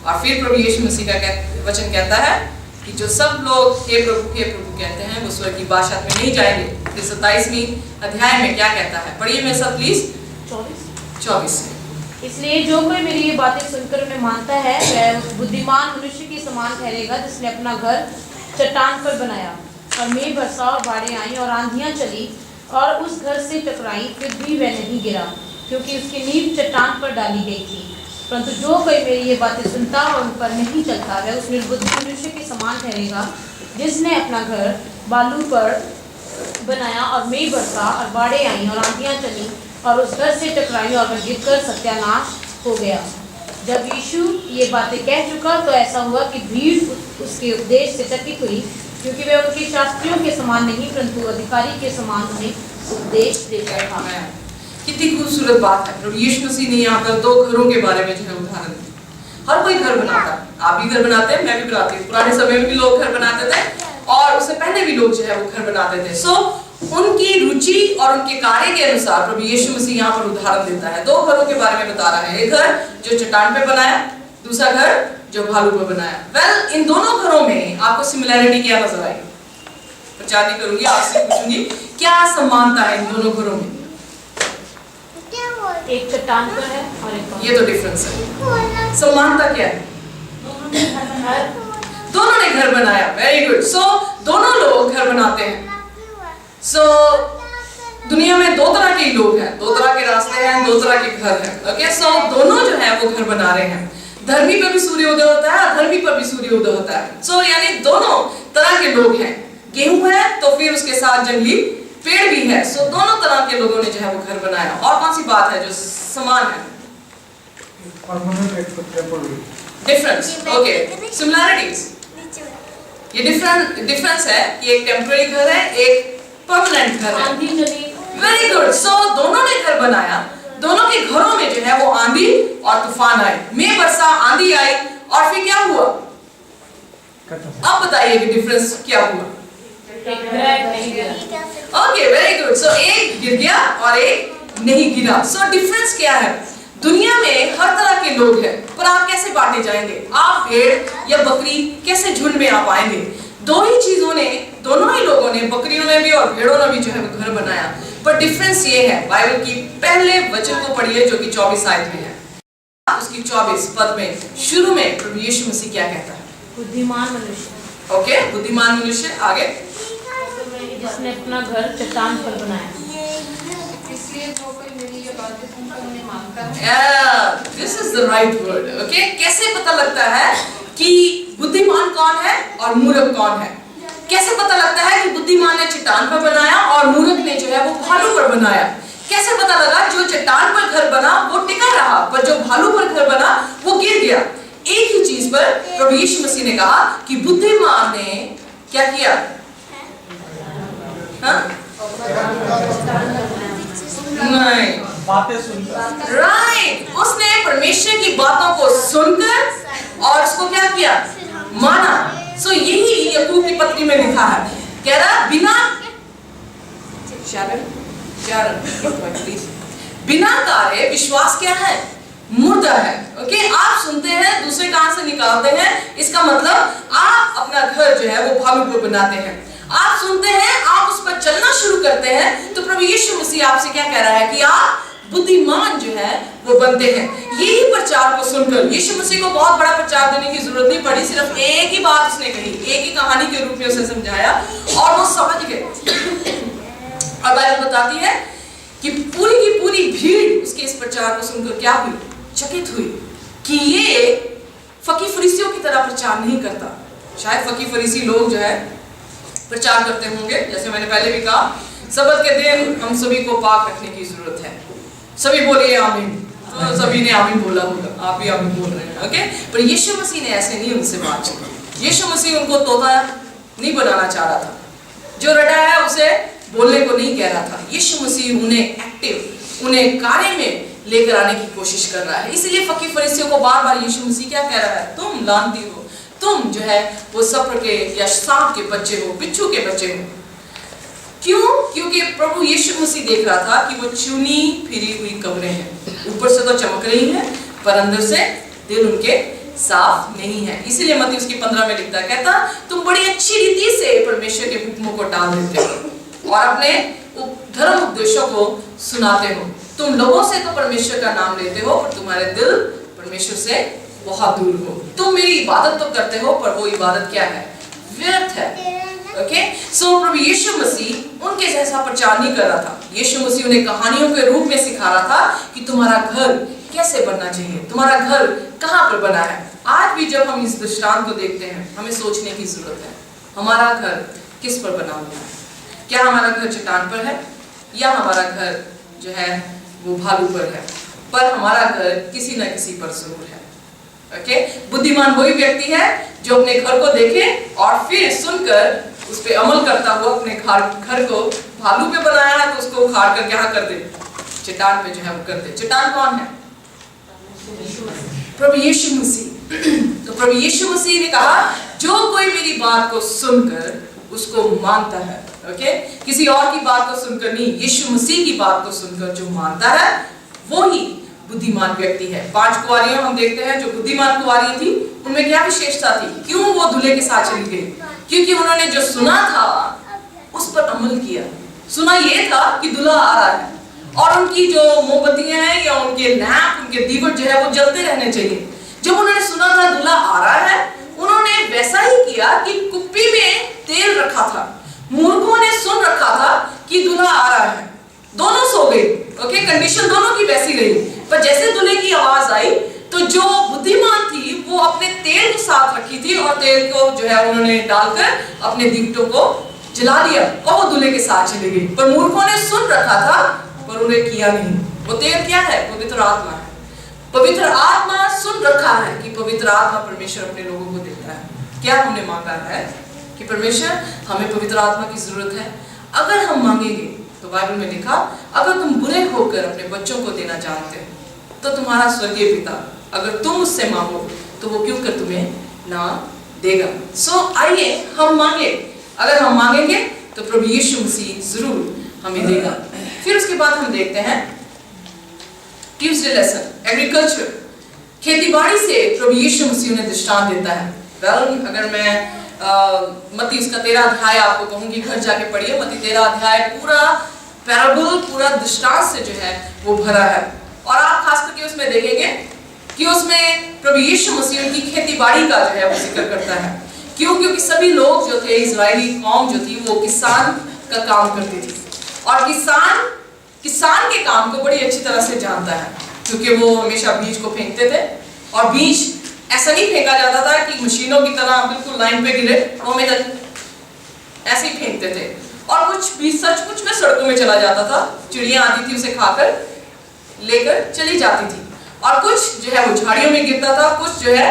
और फिर प्रभु यीशु मसीह का वचन कहता है कि जो सब लोग हे प्रभु कहते हैं वो स्वर्ग की बादशाह में नहीं जाएंगे। फिर 27वीं अध्याय में क्या कहता है, पढ़िए मेरे साथ प्लीज 24 से। इसलिए जो कोई मेरी ये बातें सुनकर उन्हें मानता है वह उस बुद्धिमान मनुष्य के समान ठहरेगा जिसने अपना घर चट्टान पर बनाया, और मेघ बरसा और बाढ़ें आई और आंधियां चली और उस घर से टकराई, फिर भी वह नहीं गिरा क्योंकि उसकी नींव चट्टान पर डाली गई थी। परंतु जो कोई मेरी ये बातें सुनता और उन पर नहीं चलता वह उस निर्बुद्ध मनुष्य के समान ठहरेगा जिसने अपना घर बालू पर बनाया, और मेघ बरसा और बाढ़ें आई और आंधियां चली और उस घर से टकराई और वह गिरकर सत्यानाश हो गया। जब यीशु ये बातें कह चुका तो ऐसा हुआ कि भीड़ उसके उपदेश से चकित हुई, क्योंकि वह उनके शास्त्रियों के समान नहीं परंतु अधिकारी के समान उन्हें उपदेश देता था। कितनी खूबसूरत बात है। प्रभु यीशु मसीह ने यहाँ पर 2 घरों के बारे में जो है उदाहरण दिया। हर कोई घर बनाता है, आप भी घर बनाते हैं, मैं भी बनाती हूँ। पुराने समय में भी लोग घर बनाते थे और उससे पहले भी लोग जो है वो घर बनाते थे। सो उनकी रुचि और उनके कार्य के अनुसार प्रभु यीशु मसीह यहाँ पर उदाहरण देता है। 2 घरों के बारे में बता रहा है, एक घर जो चट्टान पे बनाया, दूसरा घर जो भालू पर बनाया। इन दोनों घरों में आपको सिमिलैरिटी क्या नजर आई? प्रचार नहीं करूंगी, आपसे पूछूंगी क्या समानता है इन दोनों घरों में? एक चट्टान पर है और एक ये तो डिफरेंस है। समानता क्या है? दोनों ने घर बनाया। Very good. सो दोनों लोग घर बनाते हैं। सो दुनिया में 2 तरह के लोग हैं, 2 तरह के रास्ते हैं, 2 तरह के घर हैं। ओके, सो दोनों जो है वो घर बना रहे हैं। धर्मी पर भी सूर्योदय होता है, अधर्मी पर भी सूर्योदय होता है। सो यानी दोनों तरह के लोग हैं। गेहूं है तो फिर उसके साथ जंगली पेड़ भी है। सो दोनों तरह के लोगों ने जो है वो घर बनाया। और कौन सी बात है जो समान है? डिफरेंस। Okay, similarities. ये डिफरेंस है कि एक टेम्पररी घर है, एक परमानेंट घर है। आंधी चली, वेरी गुड। सो दोनों ने घर बनाया, दोनों के घरों में जो है वो आंधी और तूफान आए, मेघ बरसा, आंधी आई, और फिर क्या हुआ? अब बताइए कि डिफरेंस क्या हुआ? एक गिरा एक नहीं गिरा। Okay, very good. सो एक गिर गया और एक नहीं गिरा। सो डिफरेंस क्या है? दुनिया में हर तरह के लोग हैं, पर आप कैसे बांटे जाएंगे? आप भेड़ या बकरी कैसे झुंड में आप आएंगे? दो ही चीजों ने, दोनों ही लोगों ने, बकरियों ने भी और भेड़ों ने भी जो है वो घर बनाया, पर डिफरेंस ये है, बाइबल की पहले वचन को पढ़िए जो कि 24 आयत में है। उसकी 24 पद में शुरू में प्रभु यीशु मसीह क्या कहता है? बुद्धिमान मनुष्य। ओके, बुद्धिमान मनुष्य। आगे, जिसने अपना घर चट्टान पर बनाया। इसलिए जो कोई मेरी ये बातें सुनकर उन्हें मानता है। This is the right word. Okay, कैसे पता लगता है कि बुद्धिमान कौन है और मूर्ख कौन है? कैसे पता लगता है कि बुद्धिमान ने चट्टान पर बनाया और मूर्ख ने जो है वो भालू पर बनाया? कैसे पता लगा जो चट्टान पर घर बना वो टिका रहा, पर जो भालू पर घर बना वो गिर गया? एक ही चीज पर प्रभु यीशु मसीह ने कहा कि बुद्धिमान ने क्या किया? नहीं, बातें सुनकर, राइट, उसने परमेश्वर की बातों को सुनकर और उसको क्या किया? माना। सो यही याकूब की पत्री में लिखा है, कह रहा बिना बिना कार्य विश्वास क्या है? मुर्दा है। ओके, आप सुनते हैं, दूसरे कान से निकालते हैं, इसका मतलब आप अपना घर जो है वो भालू पर बनाते हैं। आप सुनते हैं, आप उस पर चलना शुरू करते हैं, तो प्रभु यीशु मसीह आपसे क्या कह रहा है कि आप बुद्धिमान जो है वो बनते हैं। यही प्रचार को सुनकर यीशु मसीह को बहुत बड़ा प्रचार देने की जरूरत नहीं पड़ी, सिर्फ एक ही बात उसने कही, एक ही कहानी के रूप में उसे समझाया और वो समझ गए। और बाइबल बताती है कि पूरी की पूरी भीड़ उसके इस प्रचार को सुनकर क्या हुई? चकित हुई कि ये फकी फरीसियों की तरह प्रचार नहीं करता। शायद फकी फरीसी लोग जो है प्रचार करते होंगे, जैसे मैंने पहले भी कहा, सबत के दिन हम सभी को पाक रखने की जरूरत है। सभी बोलिए आमीन। तो सभी ने आमीन बोला होगा, आप भी आमीन बोल रहे हैं। ओके, पर यीशु मसीह ने ऐसे नहीं उनसे बात की। यीशु मसीह उनको तोता नहीं बनाना चाह रहा था, जो रटा है उसे बोलने को नहीं कह रहा था। यीशु मसीह उन्हें एक्टिव, उन्हें कार्य में लेकर आने की कोशिश कर रहा है। इसलिए फकी फरीसियों को बार बार यीशु मसीह क्या कह रहा है? तुम लानती हो, तुम जो है वो सप्र के या सांप के बच्चे हो, बिच्छू के बच्चे हो। क्यों? क्योंकि प्रभु यीशु मसीह देख रहा था कि वो चुनी फिरी हुई कब्रें हैं, ऊपर से तो चमक रही हैं पर अंदर से दिल उनके साफ नहीं है। इसीलिए मत्ती उसकी 15 में लिखता है, कहता तुम बड़ी अच्छी रीति से परमेश्वर के हुक्मों को टाल देते हो और अपने धर्म उपदेशों को सुनाते हो। तुम लोगों से तो परमेश्वर का नाम लेते हो पर तुम्हारे दिल परमेश्वर से बहुत दूर हो। तुम मेरी इबादत तो करते हो पर वो इबादत क्या है? व्यर्थ है। ओके, सो प्रभु यीशु मसीह उनके जैसा प्रचार नहीं कर रहा था। यीशु मसीह उन्हें कहानियों के रूप में सिखा रहा था कि तुम्हारा घर कैसे बनना चाहिए, तुम्हारा घर कहाँ पर बना है। आज भी जब हम इस दृष्टांत को देखते हैं हमें सोचने की जरूरत है, हमारा घर किस पर बना हुआ है? क्या हमारा घर चट्टान पर है या हमारा घर जो है वो भालू पर है? पर हमारा घर किसी न किसी पर जरूर है। ओके, बुद्धिमान वही व्यक्ति है जो अपने घर को देखे और फिर सुनकर उस पे अमल करता हुआ अपने घर को भालू पे बनाया है तो उसको उखाड़ कर क्या कर दे? चट्टान पे जो है वो कर दे। चट्टान कौन है? प्रभु यीशु मसीह। तो प्रभु यीशु मसीह ने कहा जो कोई मेरी बात को सुनकर उसको मानता है, ओके, किसी और की बात को सुनकर नहीं, यीशु मसीह की बात को सुनकर जो मानता है वो ही बुद्धिमान व्यक्ति है। 5 कुंवारियां हम देखते हैं जो बुद्धिमान कुंवारियां थी, उनमें क्या विशेषता थी? क्यों वो दूल्हे के साथ चली गई? क्योंकि उन्होंने जो सुना था उस पर अमल किया। सुना ये था कि दूल्हा आ रहा है और उनकी जो मोमबत्तियां हैं या उनके लैंप, उनके दीवट जो है वो जलते रहने चाहिए। जब उन्होंने सुना था दूल्हा आ रहा है, उन्होंने वैसा ही किया कि कुप्पी में तेल रखा था। मूर्खों ने सुन रखा था कि दूल्हा आ रहा है, दोनों सो गए। ओके, कंडीशन दोनों की वैसी रही। पर जैसे दूल्हे की आवाज आई तो जो बुद्धिमान थी वो अपने तेल को साथ रखी थी और तेल को जो है उन्होंने डालकर अपने दीपटों को जला दिया और वो दूल्हे के साथ चली गई। पर मूर्खों ने सुन रखा था पर उन्हें किया नहीं। वो तेल क्या है? पवित्र आत्मा है। पवित्र आत्मा सुन रखा है कि पवित्र आत्मा परमेश्वर अपने लोगों को देता है। क्या हमने मांगा है कि परमेश्वर हमें पवित्र आत्मा की जरूरत है? अगर हम मांगेंगे, तो बाइबल में लिखा, अगर तुम बुरे होकर अपने बच्चों को देना जानते हो तो तुम्हारा स्वर्गीय पिता अगर तुम उससे मांगो तो वो क्यों कर तुम्हें ना देगा। सो आइए हम मांगे, अगर हम मांगेंगे तो प्रभु यीशु मसीह जरूर हमें देगा। फिर उसके बाद हम देखते हैं ट्यूसडे लेसन एग्रीकल्चर, खेतीबाड़ी से प्रभु यीशु मसीह ने दृष्टांत देता है। वेल, अगर मैं मत्ती उसका 13 अध्याय आपको कहूंगी, घर जाके पढ़िए। मत्ती 13 अध्याय पूरा पैराबल, पूरा दृष्टांत से जो है वो भरा है। और आप खास करके उसमें देखेंगे कि उसमें प्रभु यीशु मसीह उनकी खेतीबाड़ी का जो है वो जिक्र करता है। क्यों? क्योंकि सभी लोग जो थे, इजरायली कौम जो थी, वो किसान का काम करती थी और किसान के काम को बड़ी अच्छी तरह से जानता है, क्योंकि वो हमेशा बीज को फेंकते थे और बीज ऐसा नहीं फेंका जाता था कि मशीनों की तरह बिल्कुल लाइन पे गिरे, वो हमेशा ऐसे ही फेंकते थे। और कुछ बीज सचमुच में सड़कों में चला जाता था, चिड़ियां आती थी उसे खाकर लेकर चली जाती थी, और कुछ जो है वो झाड़ियों में गिरता था, कुछ जो है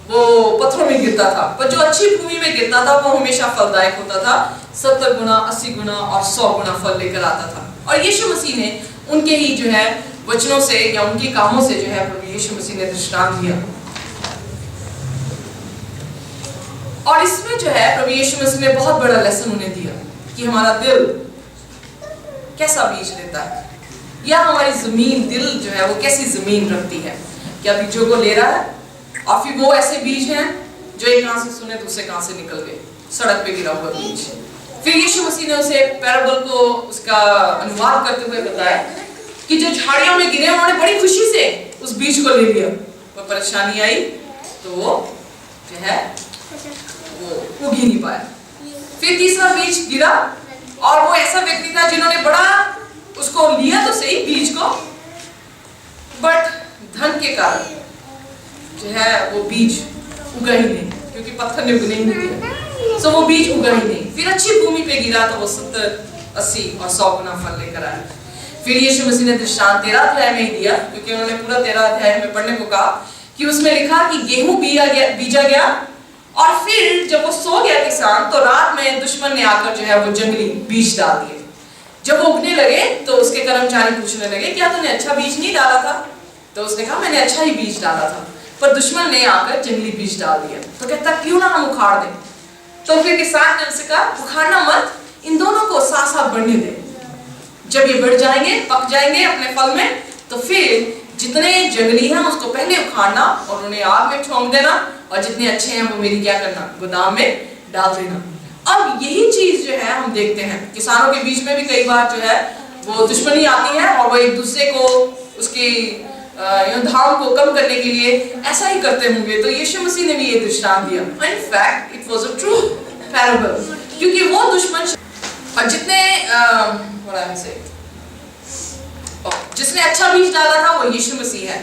वो पत्थरों में गिरता था। पर जो अच्छी भूमि में गिरता था वो हमेशा फलदायक होता था, 70 गुना, 80 गुना और 100 गुना फल लेकर आता था। और यीशु मसीह ने उनके ही जो है वचनों से या उनके कामों से जो है प्रभु यीशु मसीह ने दृष्टांत दिया। और इसमें जो है प्रभु यीशु मसीह ने बहुत बड़ा लेसन उन्हें दिया कि हमारा दिल कैसा बीज लेता है, या हमारी जमीन, दिल जो है वो कैसी जमीन रखती है, क्या बीजों को ले रहा है, और फिर वो ऐसे बीज हैं जो एक कान से सुने दूसरे कान से निकल गए, सड़क पे गिरा हुआ बीज। फिर यीशु मसीह ने उसे पैराबल को उसका अनुवाद करते हुए बताया कि जो झाड़ियों में गिरे उन्होंने बड़ी खुशी से उस बीज को ले लिया, पर परेशानी आई तो वो जो है वो उग ही नहीं पाया। फिर तीसरा बीज गिरा और वो ऐसा व्यक्ति था जिन्होंने बड़ा उसको लिया तो सही बीज को, बट धन के कारण जो है वो बीज उगा ही नहीं, क्योंकि पत्थर ने उगने ही नहीं दिया, सो वो बीज उगा ही नहीं। फिर अच्छी भूमि पे गिरा तो वो 70, 80 और 100 गुना फल लेकर आया। फिर यीशु मसीह ने दृष्टांत 13 अध्याय में ही दिया, क्योंकि उन्होंने पूरा 13 अध्याय में पढ़ने को कहा, कि उसमें लिखा कि गेहूं बीजा गया और फिर जब वो सो गया किसान, तो रात में दुश्मन ने आकर जो है वो जंगली बीज डाल दिए। जब वो उगने लगे तो उसके कर्मचारी पूछने लगे, क्या तूने अच्छा बीज नहीं डाला था? तो उसने कहा, मैंने अच्छा ही बीज डाला था, पर दुश्मन ने आकर जंगली बीज डाल दिया। तो कहता, क्यों ना हम उखाड़ दें? तो फिर किसान ने उनसे कहा, उखाड़ना मत, इन दोनों को साथ साथ बढ़ने दे। जब ये बढ़ जाएंगे, पक जाएंगे अपने फल में, तो फिर जितने जंगली हैं उसको पहले उखाड़ना और उन्हें आग में झोंक देना, और जितने अच्छे हैं वो मेरी क्या करना, गोदाम में डाल देना। अब यही चीज जो है हम देखते हैं किसानों के बीच में भी कई बार जो है वो दुश्मनी आती है और वो एक दूसरे को उसकी धाम को कम करने के लिए ऐसा ही करते होंगे। तो यीशु मसीह ने भी ये दृष्टांत दिया। In fact, it was a true parable, क्योंकि वो दुश्मन और जिसने अच्छा बीज डाला था वो यीशु मसीह है,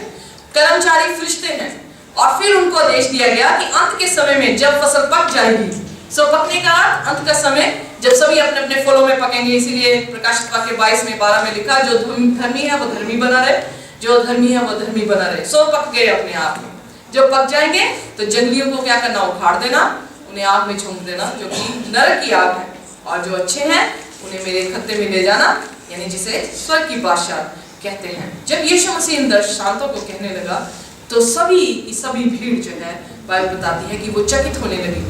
कर्मचारी फरिश्ते हैं। और फिर उनको आदेश दिया गया कि अंत के समय में जब फसल पक जाएगी, सो पकने का अंत का समय जब सभी अपने अपने फलों में पकेंगे। इसीलिए प्रकाशित वाक्य 22 में 12 में लिखा, जो धर्मी है वो धर्मी बना रहे, जो धर्मी है वो धर्मी बना रहे। सो पक गए अपने आप में। जब पक जाएंगे तो जंगलियों को क्या करना, उखाड़ देना, उन्हें आग में झोंक देना, जो कि नरक की आग है, और जो अच्छे हैं उन्हें मेरे खत्ते में ले जाना, यानी जिसे स्वर्ग की बादशाह कहते हैं। जब यीशु मसीह इन दृष्टांतों को कहने लगा तो सभी भीड़ जो है बाइबल बताती है कि वो चकित होने लगी।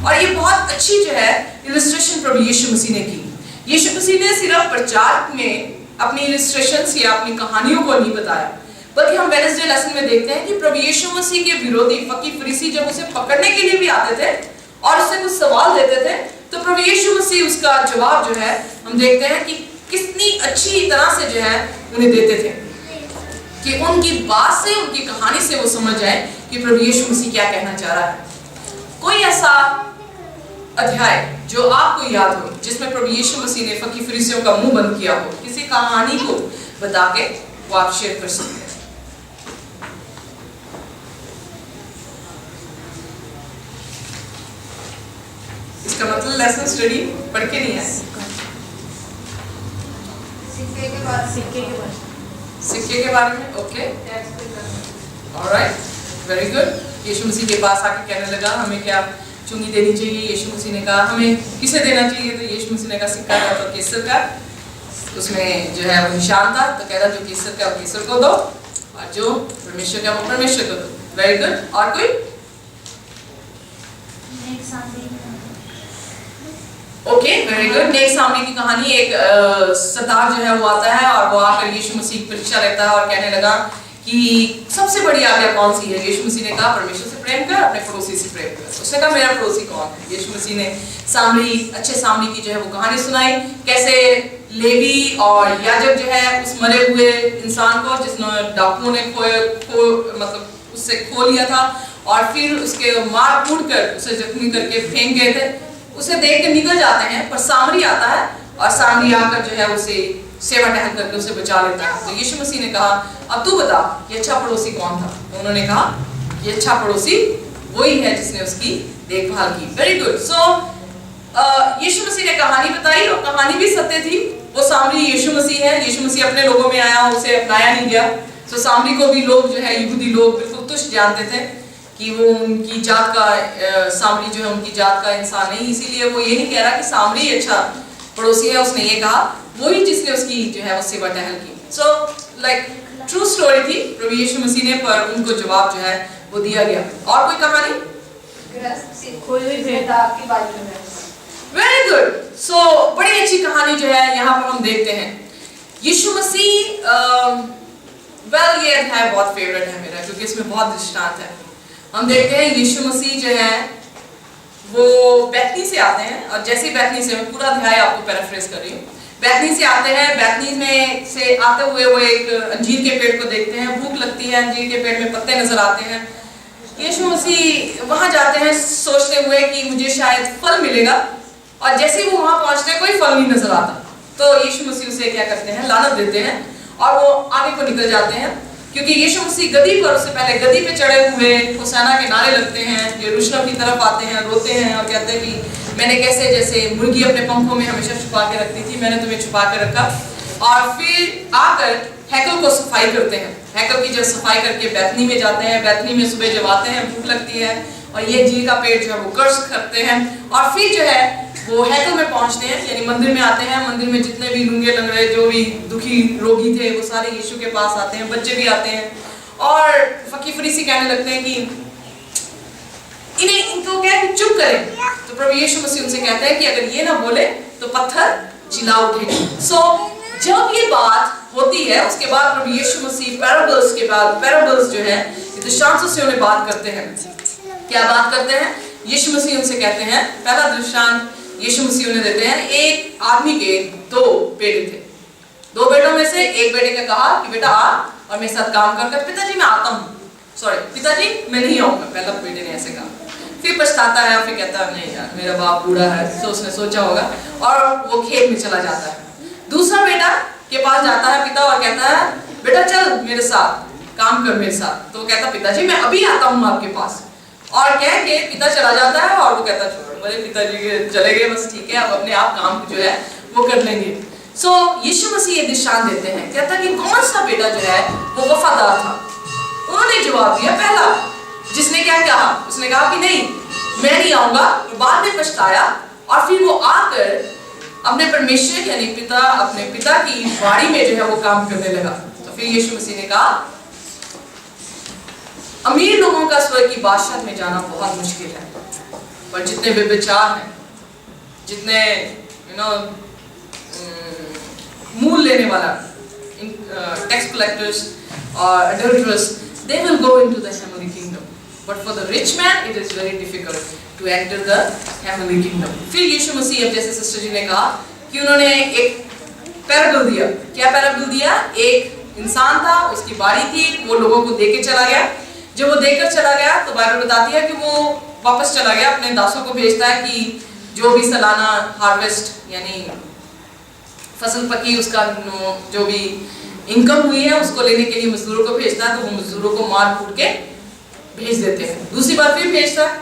और ये बहुत अच्छी जो है इलस्ट्रेशन प्रभु यीशु मसीह ने की। यीशु मसीह ने सिर्फ प्रचार में अपनी इलस्ट्रेशंस या अपनी कहानियों को नहीं बताया, बल्कि हम वेडनेसडे लेसन में देखते हैं कि प्रभु यीशु मसीह के विरोधी फकीर फरीसी जब उसे पकड़ने के लिए भी आते थे और उससे कुछ सवाल देते थे, तो प्रभु यीशु मसीह उसका जवाब जो है हम देखते हैं कि कितनी अच्छी तरह से जो है उन्हें देते थे, कि उनकी बात से, उनकी कहानी से वो समझ जाए कि प्रभु यीशु मसीह क्या कहना चाह रहा है। कोई ऐसा अध्याय जो आपको याद हो जिसमें प्रभु यीशु मसीह ने फकीर फरीसियों का मुंह बंद किया हो, किसी कहानी को बता के वो आप शेयर कर सकते हैं। इसका मतलब लेसन स्टडी पढ़ के नहीं है, सिक्के के बारे में। Okay, alright, very good. Yeshu Masih के पास आके कहने लगा, हमें क्या चुंगी देनी चाहिए। यीशु मसीह ने कहा हमें किसे देना चाहिए, तो यीशु मसीह ने कहा सिक्का का तो केसर का, उसमें जो है वो निशान था, तो कह रहा जो केसर का वो केसर को दो और जो परमेश्वर का वो परमेश्वर को दो। Very good. और कोई? Okay, very good. नेक सामरी की कहानी, एक सरदार जो है वो आता है और वो आकर यीशु मसीह की परीक्षा लेता है और कहने लगा कि सबसे बड़ी आज्ञा कौन सी है? यीशु मसीह ने कहा परमेश्वर से प्रेम कर, अपने पड़ोसी से प्रेम कर। उसने कहा मेरा पड़ोसी कौन है? यीशु मसीह ने अच्छे सामरी की जो है वो कहानी सुनाई, कैसे लेवी और याजक जो है उस मरे हुए इंसान को जिसने डाकुओं ने मतलब उससे खो लिया था और फिर उसके मार कूट कर उसे जख्मी करके फेंक गए थे, उसे देख के निकल जाते हैं, पर सामरी आता है और सामरी आकर जो है उसे सेवा टहल करके उसे बचा लेता है। तो यीशु मसीह ने कहा अब तू बता ये अच्छा पड़ोसी कौन था? तो उन्होंने कहा ये अच्छा पड़ोसी वही है जिसने उसकी देखभाल की। Very good. सो यीशु मसीह ने कहानी बताई और कहानी भी सत्य थी। वो सामरी यीशु मसीह है, यीशु मसीह अपने लोगों में आया, उसे अपनाया नहीं गया। सो सामरी को भी लोग जो है यहूदी लोग बिल्कुल तुच्छ जानते थे कि वो उनकी जात का सामरी जो है उनकी जात का इंसान नहीं, इसीलिए वो ये नहीं कह रहा कि सामरी अच्छा पड़ोसी है, उसने ये कहा वही जिसने उसकी जो है वो सेवा टहल की। सो लाइक ट्रू स्टोरी थी प्रभु यीशु मसीह ने, पर उनको जवाब जो है वो दिया गया। और कोई कहानी? खोई हुई भेड़ आपकी बाजू में। Very good. सो बड़ी अच्छी कहानी जो है यहाँ पर हम देखते हैं। यीशु मसीह वेल ये अध्याय बहुत फेवरेट है मेरा क्योंकि इसमें बहुत दृष्टांत है। हम देखते हैं यीशु मसीह जो है वो बैतनी से आते हैं और जैसे बैतनी से, मैं पूरा अध्याय आपको पैराफ्रेज कर रही हूँ, बैतनी से आते हैं, बैतनी में से आते हुए वो एक अंजीर के पेड़ को देखते हैं, भूख लगती है, अंजीर के पेड़ में पत्ते नजर आते हैं। यीशु मसीह वहां जाते हैं सोचते हुए कि मुझे शायद फल मिलेगा, और जैसे ही वो वहां पहुंचते हैं कोई फल नहीं नजर आता, तो यीशु मसीह उसे क्या करते हैं, लानत देते हैं और वो आगे को निकल जाते हैं। क्योंकि यीशु मसीह गद्दी पर, उससे पहले गद्दी पे चढ़े हुए होशाना के नारे लगते हैं, यरूशलेम की तरफ आते हैं, रोते हैं और कहते हैं कि मैंने कैसे जैसे मुर्गी अपने पंखों में हमेशा छुपा के रखती थी, मैंने तुम्हें छुपा के रखा। और फिर आकर हैकल को सफाई करते हैं। हैकल की जब सफाई करके बैतनी में जाते हैं, बैतनी में सुबह जब आते हैं भूख लगती है और ये अंजीर का पेड़ जो है वो कर्ज करते हैं और फिर जो है वो हैकल में पहुंचते हैं, यानी मंदिर में आते हैं। मंदिर में जितने भी लंगड़े लंगड़े जो भी दुखी रोगी थे वो सारे यीशु के पास आते हैं, बच्चे भी आते हैं और फकीर फरीसी कहने लगते हैं कि इनको क्या कि चुप करें। तो प्रभु यीशु मसीह उनसे कहते हैं कि अगर ये ना बोले तो पत्थर चिल्ला उठेंगे। सो जब ये बात होती है उसके बाद प्रभु यीशु मसीह पैराबल्स जो है दृष्टांतों से उन्हें बात करते हैं। क्या बात करते हैं? यीशु मसीह उनसे कहते हैं, पहला दृष्टांत यीशु मसीह उन्हें देते हैं, एक आदमी के 2 बेटे थे। 2 बेटों में से एक बेटे ने कहा कि बेटा आ और मेरे साथ काम कर। पिताजी मैं आता हूँ, सॉरी पिताजी मैं नहीं आऊंगा, पहला बेटे ने ऐसे कहा। फिर पछताता है और फिर कहता है नहीं यार मेरा बाप बूढ़ा है, तो उसने सोचा होगा और वो खेत में चला जाता है। दूसरा बेटा के पास जाता है पिता और कहता है बेटा चल मेरे साथ काम कर मेरे साथ। तो वो कहता पिताजी मैं अभी आता हूँ आपके पास, और कह के पिता चला जाता है और वो कहता मेरे पिताजी के चले गए बस ठीक है, अब अपने आप काम जो है वो कर लेंगे। सो यीशु मसीह ये दृष्टांत देते हैं, कहता कि कौन सा बेटा जो है वो वफादार था। उन्होंने जवाब दिया पहला, जिसने क्या कहा, उसने कहा कि नहीं मैं नहीं आऊंगा। बाद में पछताया और फिर वो आकर अपने परमेश्वर यानी अपने पिता की बाड़ी में जो है वो काम करने लगा। तो फिर यीशु मसीह ने कहा अमीर लोगों का स्वर्ग की बादशाहत में जाना बहुत मुश्किल है, पर जितने व्यभिचार हैं, जितने मूल लेने वाला टैक्स कलेक्टर्स और अडल्टरस, they will go into the heavenly kingdom, but for the rich man it is very difficult to enter the heavenly kingdom। फिर यीशु मसीह जैसे सिस्टर जी ने कहा कि उन्होंने एक पैराबल दिया। क्या पैराबल दिया? एक इंसान था, उसकी बाड़ी थी, वो लोगों को देके चला गया। जब वो देकर चला गया तो बाइबल बताती है कि वो वापस चला गया, अपने दासों को भेजता है कि जो भी सालाना हार्वेस्ट यानी फसल पकी उसका जो भी इनकम हुई है उसको लेने के लिए मजदूरों को भेजता है। तो वो मजदूरों को मार कूट के भेज देते हैं। दूसरी बार फिर भेजता है,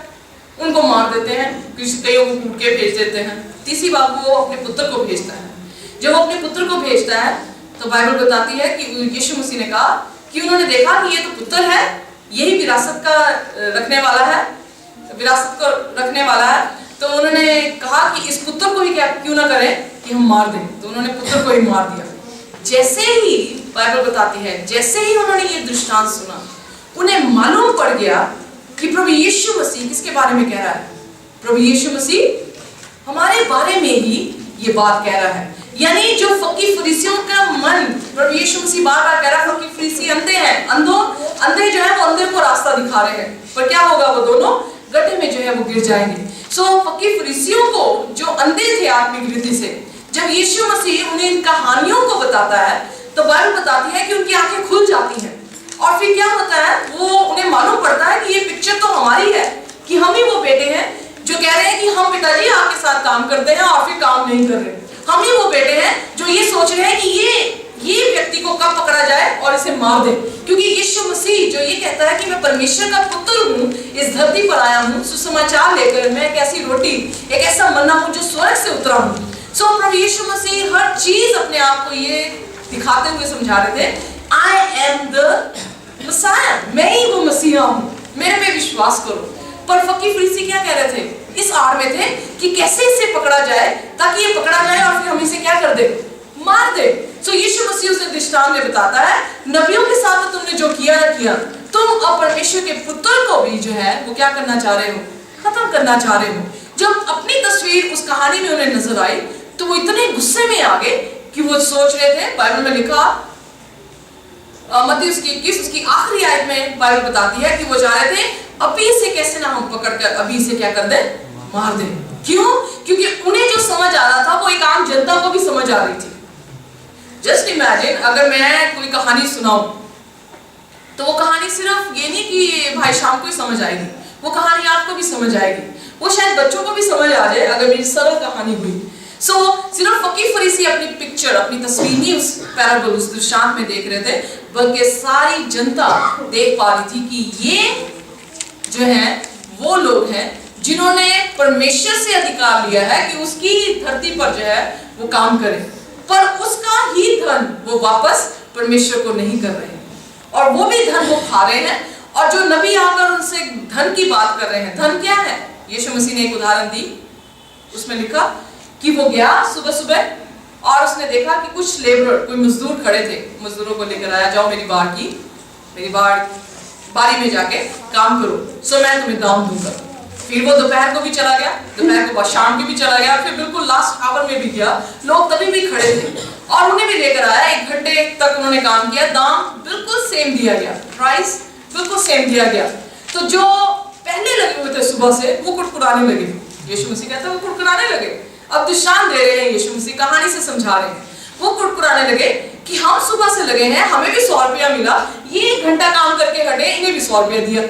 उनको मार देते हैं, कईयों को कूट के भेज देते हैं। तीसरी बार वो अपने पुत्र को भेजता है। जब वो अपने पुत्र को भेजता है तो बाइबल बताती है कि यीशु मसीह ने कहा कि उन्होंने देखा कि ये तो पुत्र है, यही विरासत का रखने वाला है, विरासत को रखने वाला है, तो उन्होंने कहा कि इस पुत्र को ही क्या क्यों ना करें कि हम मार दें। तो उन्होंने पुत्र को ही मार दिया। जैसे ही बाइबल बताती है, जैसे ही उन्होंने ये दृष्टांत सुना, उन्हें मालूम पड़ गया कि प्रभु यीशु मसीह किसके बारे में कह रहा है। प्रभु यीशु मसीह हमारे बारे में ही ये बात कह रहा है। यानी जो फकीर फरीसियों का मन, प्रभु यीशु मसीह बार बार कह रहा है फकीर फरीसी अंधे हैं, अंधे जो है वो अंधे को रास्ता दिखा रहे हैं, पर क्या होगा, वो दोनों गड्ढे में जो है वो गिर जाएंगे। सो फकीर फरीसियों को जो अंधे थे आत्मिक रीति से, जब यीशु मसीह उन्हें इन कहानियों को बताता है तो बाइबल बताती है कि उनकी आंखें खुल जाती हैं। और फिर क्या होता है, वो उन्हें मालूम पड़ता है कि ये पिक्चर तो हमारी है, कि हम ही वो बेटे हैं जो कह रहे हैं कि हम पिताजी आपके साथ काम करते हैं और फिर काम नहीं कर रहे। हम ही वो बेटे हैं जो ये सोच रहे हैं कि ये व्यक्ति को कब पकड़ा जाए और इसे मार दे, क्योंकि यीशु मसीह जो ये कहता है कि मैं परमेश्वर का पुत्र हूँ, इस धरती पर आया हूँ सुसमाचार लेकर, मैं एक ऐसी रोटी, एक ऐसा मन्ना हूँ जो स्वर्ग से उतरा हूँ। सो प्रभु यीशु मसीह हर चीज अपने आप को ये दिखाते हुए समझा रहे थे, आई एम द मसाया, मैं ही वो मसीहा हूँ, मेरे पे विश्वास करो। पर फकीर फरीसी क्या कह रहे थे, इस आड़ में थे कि कैसे इसे पकड़ा जाए ताकि ये पकड़ा जाए और फिर हम इसे क्या कर दे, मार दे। सो यीशु मसीह उसे दृष्टांत में बताता है, नबियों के साथ तो तुमने जो किया ना किया, तुम अब परमेश्वर के पुत्र को भी जो है वो क्या करना चाह रहे हो, खत्म करना चाह रहे हो। जब अपनी तस्वीर उस कहानी में उन्हें नजर आई तो वो इतने गुस्से में आ गए कि वो सोच रहे थे, बाइबल में लिखा मत्ती उसकी 21 उसकी आखिरी आयत में बाइबल बताती है कि वो चाह रहे थे अभी इसे कैसे ना हम पकड़कर अभी इसे क्या कर दे, मार दे। क्यों? क्योंकि उन्हें जो समझ आ रहा था वो एक आम जनता को भी समझ आ रही थी। जस्ट इमेजिन अगर मैं कोई कहानी सुनाऊं तो वो कहानी सिर्फ ये नहीं कि भाई शाम को ही समझ आएगी, वो कहानी आपको भी समझ आएगी, वो शायद बच्चों को भी समझ आ जाए अगर मेरी सरल कहानी हुई। सो सिर्फ फकीर फरीसी अपनी पिक्चर, अपनी तस्वीर नहीं उस पैराबल, उस दृष्टांत में देख रहे थे, बल्कि सारी जनता देख पा रही थी कि ये जो है वो लोग हैं जिन्होंने परमेश्वर से अधिकार लिया है कि उसकी धरती पर जो है वो काम करे, पर उसका ही धन वो वापस परमेश्वर को नहीं कर रहे हैं और वो भी धन वो खा रहे हैं। और जो नबी आकर उनसे धन की बात कर रहे हैं, धन क्या है? यीशु मसीह ने एक उदाहरण दी, उसमें लिखा कि वो गया सुबह सुबह और उसने देखा कि कुछ लेबरर, कोई मजदूर खड़े थे, मजदूरों को लेकर आया, जाओ मेरी बारी में जाके काम करो, सो मैं तुम्हें दाम दूंगा। फिर वो दोपहर को भी चला गया, दोपहर को बाद शाम को भी चला गया, फिर बिल्कुल लास्ट आवर में भी गया, लोग तभी भी खड़े थे और उन्हें भी लेकर आया। 1 घंटे तक उन्होंने काम किया, दाम बिल्कुल सेम दिया गया, प्राइस बिल्कुल सेम दिया गया। तो जो पहले लगे हुए थे सुबह से वो कुड़कुड़ाने लगे। यीशु मसीह कहता है वो कुड़कुड़ाने लगे। अब दृष्टांत दे रहे हैं यीशु मसीह, कहानी से समझा रहे हैं। वो कुड़कुड़ाने लगे कि हम सुबह से लगे हैं, हमें भी 100 रुपया मिला, ये 1 घंटा काम करके हटे, इन्हें भी 100 रुपया दिया।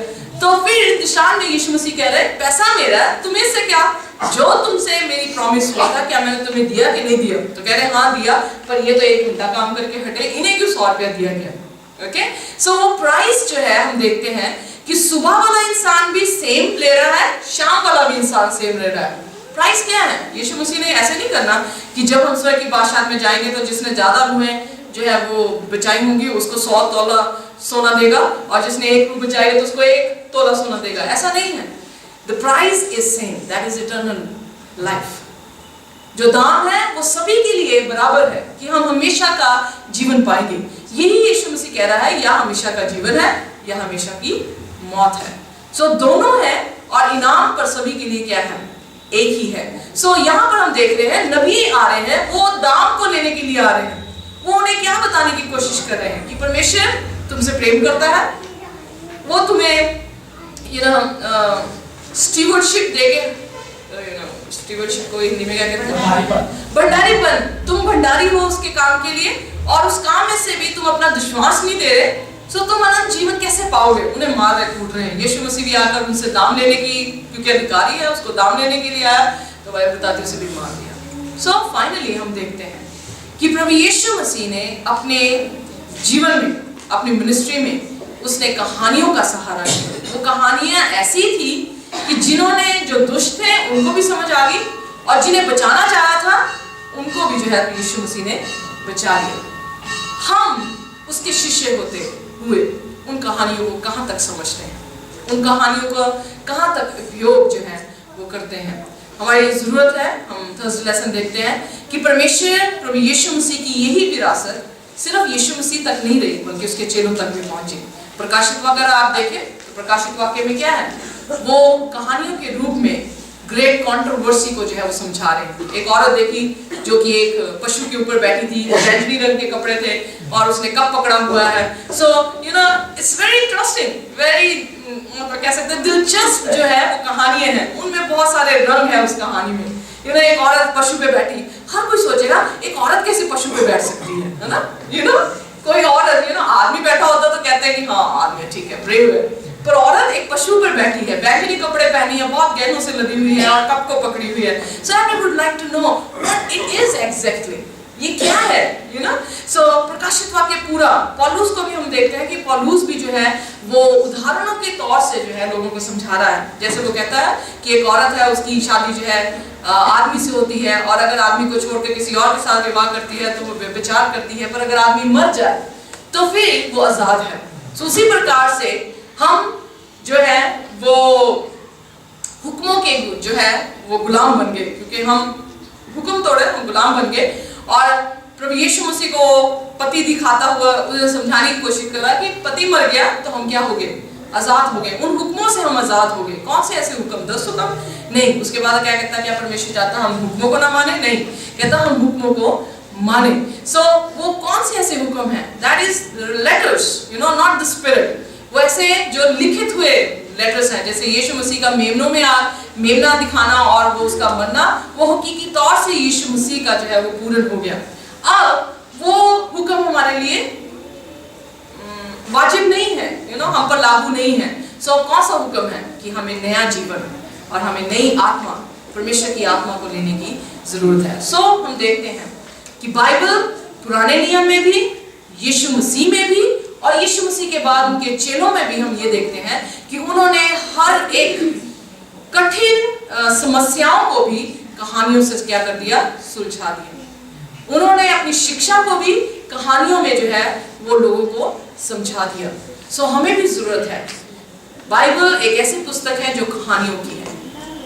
तो फिर दृष्टांत में यीशु मसीह कह रहे हैं पैसा मेरा है, तुम्हें से क्या, जो तुमसे मेरी प्रॉमिस हुआ था क्या मैंने तुम्हें दिया कि नहीं दिया? तो कह रहे हाँ दिया, पर ये तो 1 घंटा काम करके हटे, इन्हें क्यों 100 रुपया दिया गया? ओके, सो वो प्राइस जो है हम देखते हैं कि सुबह वाला इंसान भी सेम ले रहा है, शाम वाला भी इंसान सेम ले रहा है। प्राइस क्या है? यीशु मसीह ने ऐसे नहीं करना कि जब हम स्वर्ग की बादशाहत में जाएंगे तो जिसने ज्यादा रूहें जो है वो बचाई होंगी उसको 100 तोला सोना देगा और जिसने 1 रूह बचाएगा तो उसको 1 तोला सोना देगा। ऐसा नहीं है। The price is same, that is eternal life. जो दाम है वो सभी के लिए बराबर है कि हम हमेशा का जीवन पाएंगे। यही यीशु मसीह कह रहा है, या हमेशा का जीवन है या हमेशा की मौत है। सो दोनों है और इनाम पर सभी के लिए क्या है? एक ही है। सो यहाँ पर हम देख रहे हैं नबी आ रहे हैं, वो दाम को लेने के लिए आ रहे हैं। वो उन्हें क्या बताने की कोशिश कर रहे हैं कि परमेश्वर तुमसे प्रेम करता है, वो तुम्हें स्टीवर्डशिप देके, स्टीवर्डशिप को हिंदी में क्या कहते हैं? भंडारीपन। तुम भंडारी हो उसके काम के लिए और उस काम में से भी तुम अपना विश्वास नहीं दे रहे, सो तुम अनंत जीवन कैसे पाओगे? उन्हें मार रहे, कूट रहे हैं। यीशु मसीह भी आकर उनसे दाम लेने की, क्योंकि अधिकारी है, उसको दाम लेने के लिए आया, तो वह बताते उसे भी मार दिया। सो फाइनली हम देखते हैं कि प्रभु यीशु मसीह ने अपने जीवन में, अपनी मिनिस्ट्री में उसने कहानियों का सहारा लिया। वो कहानियां ऐसी थी कि जिन्होंने, जो दुष्ट थे उनको भी समझ आ गई और जिन्हें बचाना चाहा था उनको भी जो है यीशु मसीह ने बचा लिया। हम उसके शिष्य होते हुए उन कहानियों को कहाँ तक समझते हैं? उन कहानियों को कहाँ तक उपयोग जो है वो करते हैं। हमारी जरूरत है, हम थर्सडे लेसन देखते हैं कि परमेश्वर प्रभु यीशु मसीह की यही विरासत सिर्फ यीशु मसीह तक नहीं रही बल्कि उसके चेलों तक भी पहुंची। प्रकाशित वाक्य अगर आप देखें तो प्रकाशित वाक्य में क्या है, वो कहानियों के रूप में ग्रेट कंट्रोवर्सी को जो है वो समझा रहे हैं। एक औरत देखी जो कि एक पशु के ऊपर बैठी थी, बैंगनी रंग के कपड़े थे और उसने कप पकड़ा हुआ है। So you know it's very interesting, very मतलब कह सकते हैं दिलचस्प जो है वो कहानियां हैं, उनमें बहुत सारे रंग है उस कहानी में। यू नो एक औरत पशु पे बैठी, हर कोई सोचेगा एक औरत कैसे पशु पे बैठ सकती है ना। यू नो कोई औरत, यू नो आदमी बैठा होता तो कहते हैं कि हाँ आदमी ठीक है, ब्रेव है, पर औरत एक पशु पर बैठी है, बैंगनी कपड़े पहनी है, बहुत गहनों से लदी हुई है और कप को पकड़ी हुई है। So I would like to know what it is exactly, ये क्या है, यू नो। सो प्रकाशित वाक्य पूरा, पौलुस को भी हम देखते हैं कि पौलुस भी जो है वो उदाहरणों के तौर से जो है लोगों को समझा रहा है। जैसे वो कहता है कि एक औरत है, उसकी शादी जो है आदमी से होती है और अगर आदमी को छोड़ के किसी और के साथ विवाह करती है तो वो व्यभिचार करती है, पर अगर आदमी मर जाए तो फिर वो आजाद है। सो उसी प्रकार से हम जो है वो हुक्मों के जो है वो गुलाम बन गए, क्योंकि हम हुक्म तोड़े, हम गुलाम बन गए। और प्रभु यीशु मसीह को पति दिखाता हुआ उसे समझाने की कोशिश कर रहा है कि पति मर गया तो हम क्या हो गए, आजाद हो गए, उन हुक्मों से हम आजाद हो गए। कौन से ऐसे हुक्म, 10 हुक्म नहीं। उसके बाद क्या कहता है, क्या परमेश्वर चाहता हम हुक्मों को ना माने, नहीं, कहता हम हुक्मों को माने। सो वो कौन से ऐसे हुक्म हैं, that is letters, you know, not the spirit. वो ऐसे जो लिखित हुए लेटर्स हैं, जैसे यीशु मसीह का मेमना दिखाना और वो उसका मरना, वो हकीकी तौर से यीशु मसीह का जो है वो पूर्ण हो गया। अब वो हुक्म हमारे लिए वाजिब नहीं है, यू नो, हम पर लागू नहीं है। सो कौन सा हुक्म है कि हमें नया जीवन और हमें नई आत्मा, परमेश्वर की आत्मा को लेने की जरूरत है। सो हम देखते हैं कि बाइबल पुराने नियम में भी, यीशु मसीह में भी और यीशु मसीह के बाद उनके चेलों में भी हम ये देखते हैं कि उन्होंने हर एक कठिन समस्याओं को भी कहानियों से क्या कर दिया, सुलझा दिया। उन्होंने अपनी शिक्षा को भी कहानियों में जो है वो लोगों को समझा दिया। सो हमें भी जरूरत है, बाइबल एक ऐसी पुस्तक है जो कहानियों की है।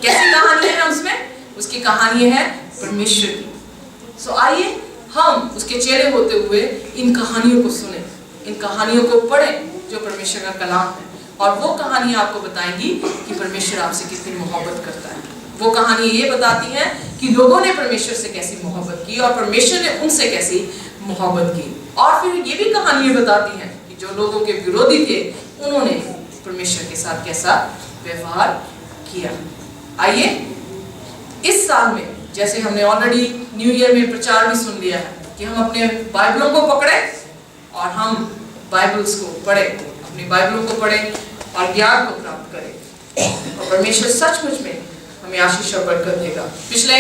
कैसी कहानियां हैं उसमें, उसकी कहानी है परमेश्वर की। सो आइए हम उसके चेले होते हुए इन कहानियों को सुने, इन कहानियों को पढ़ें जो परमेश्वर का कलाम है, और वो कहानियां आपको बताएंगी कि परमेश्वर आपसे कितनी मोहब्बत करता है। वो कहानी ये बताती हैं कि लोगों ने परमेश्वर से कैसी मोहब्बत की और परमेश्वर ने उनसे कैसी मोहब्बत की। और फिर ये भी कहानियां बताती हैं कि जो लोगों के विरोधी थे उन्होंने परमेश्वर के साथ कैसा व्यवहार किया। आइए इस साल में, जैसे हमने ऑलरेडी न्यू ईयर में प्रचार भी सुन लिया है, कि हम अपने बाइबलों को पकड़े और हम बाइबल्स को पढ़े, अपनी बाइबलों को पढ़े और ज्ञान को प्राप्त करें, और परमेश्वर सचमुच में हमें आशीष और बरकत देगा। पिछले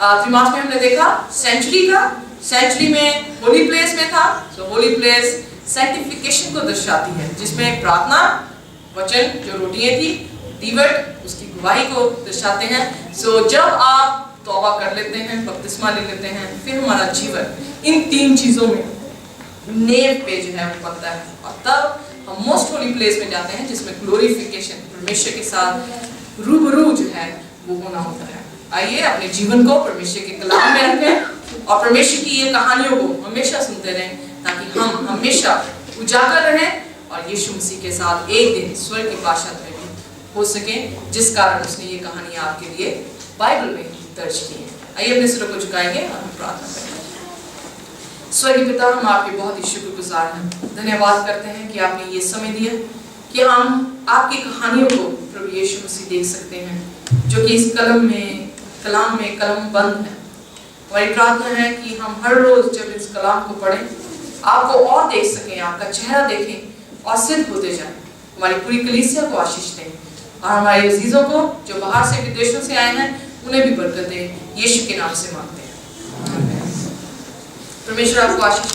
त्रिमास में हमने देखा सेंचुरी में होली प्लेस में था। तो होली प्लेस सैंक्टिफिकेशन को दर्शाती है, जिसमें प्रार्थना, वचन जो रोटियां थी, दीवट उसकी गवाही को दर्शाते हैं। सो जब आप तौबा कर लेते हैं, बपतिस्मा ले लेते हैं, फिर हमारा जीवन इन 3 चीजों में नेव पे जो है वो पड़ता है, और तब हम मोस्ट होली प्लेस में जाते हैं, जिसमें ग्लोरिफिकेशन, परमेश्वर के साथ रूबरू जो है वो होना होता है। आइए अपने जीवन को परमेश्वर के कलाम में रखें और परमेश्वर की ये कहानियों को हमेशा सुनते रहें, ताकि हम हमेशा उजागर रहें और यीशु मसीह के साथ एक दिन स्वर्ग की बादशाहत में भी हो सके, जिस कारण उसने ये कहानियां आपके लिए बाइबल में दर्ज की हैं। आइए अपने सिरों को झुकाएंगे और हम प्रार्थना करेंगे। स्वर्गीय पिता, हम आपके बहुत ही शुक्रगुजार हैं, धन्यवाद करते हैं कि आपने ये समय दिया कि हम आपकी कहानियों को प्रभु यीशु मसीह देख सकते हैं, जो कि इस कलाम में कलम बंद है। हमारी प्रार्थना है कि हम हर रोज जब इस कलाम को पढ़ें, आपको और देख सकें, आपका चेहरा देखें और सिद्ध होते जाएं। हमारी पूरी कलीसिया को आशीष दें और हमारे अजीजों को जो बाहर से विदेशों से आए हैं उन्हें भी बरकत दें। यीशु के नाम से मांगते हैं, परमेश्वर आपको आशीष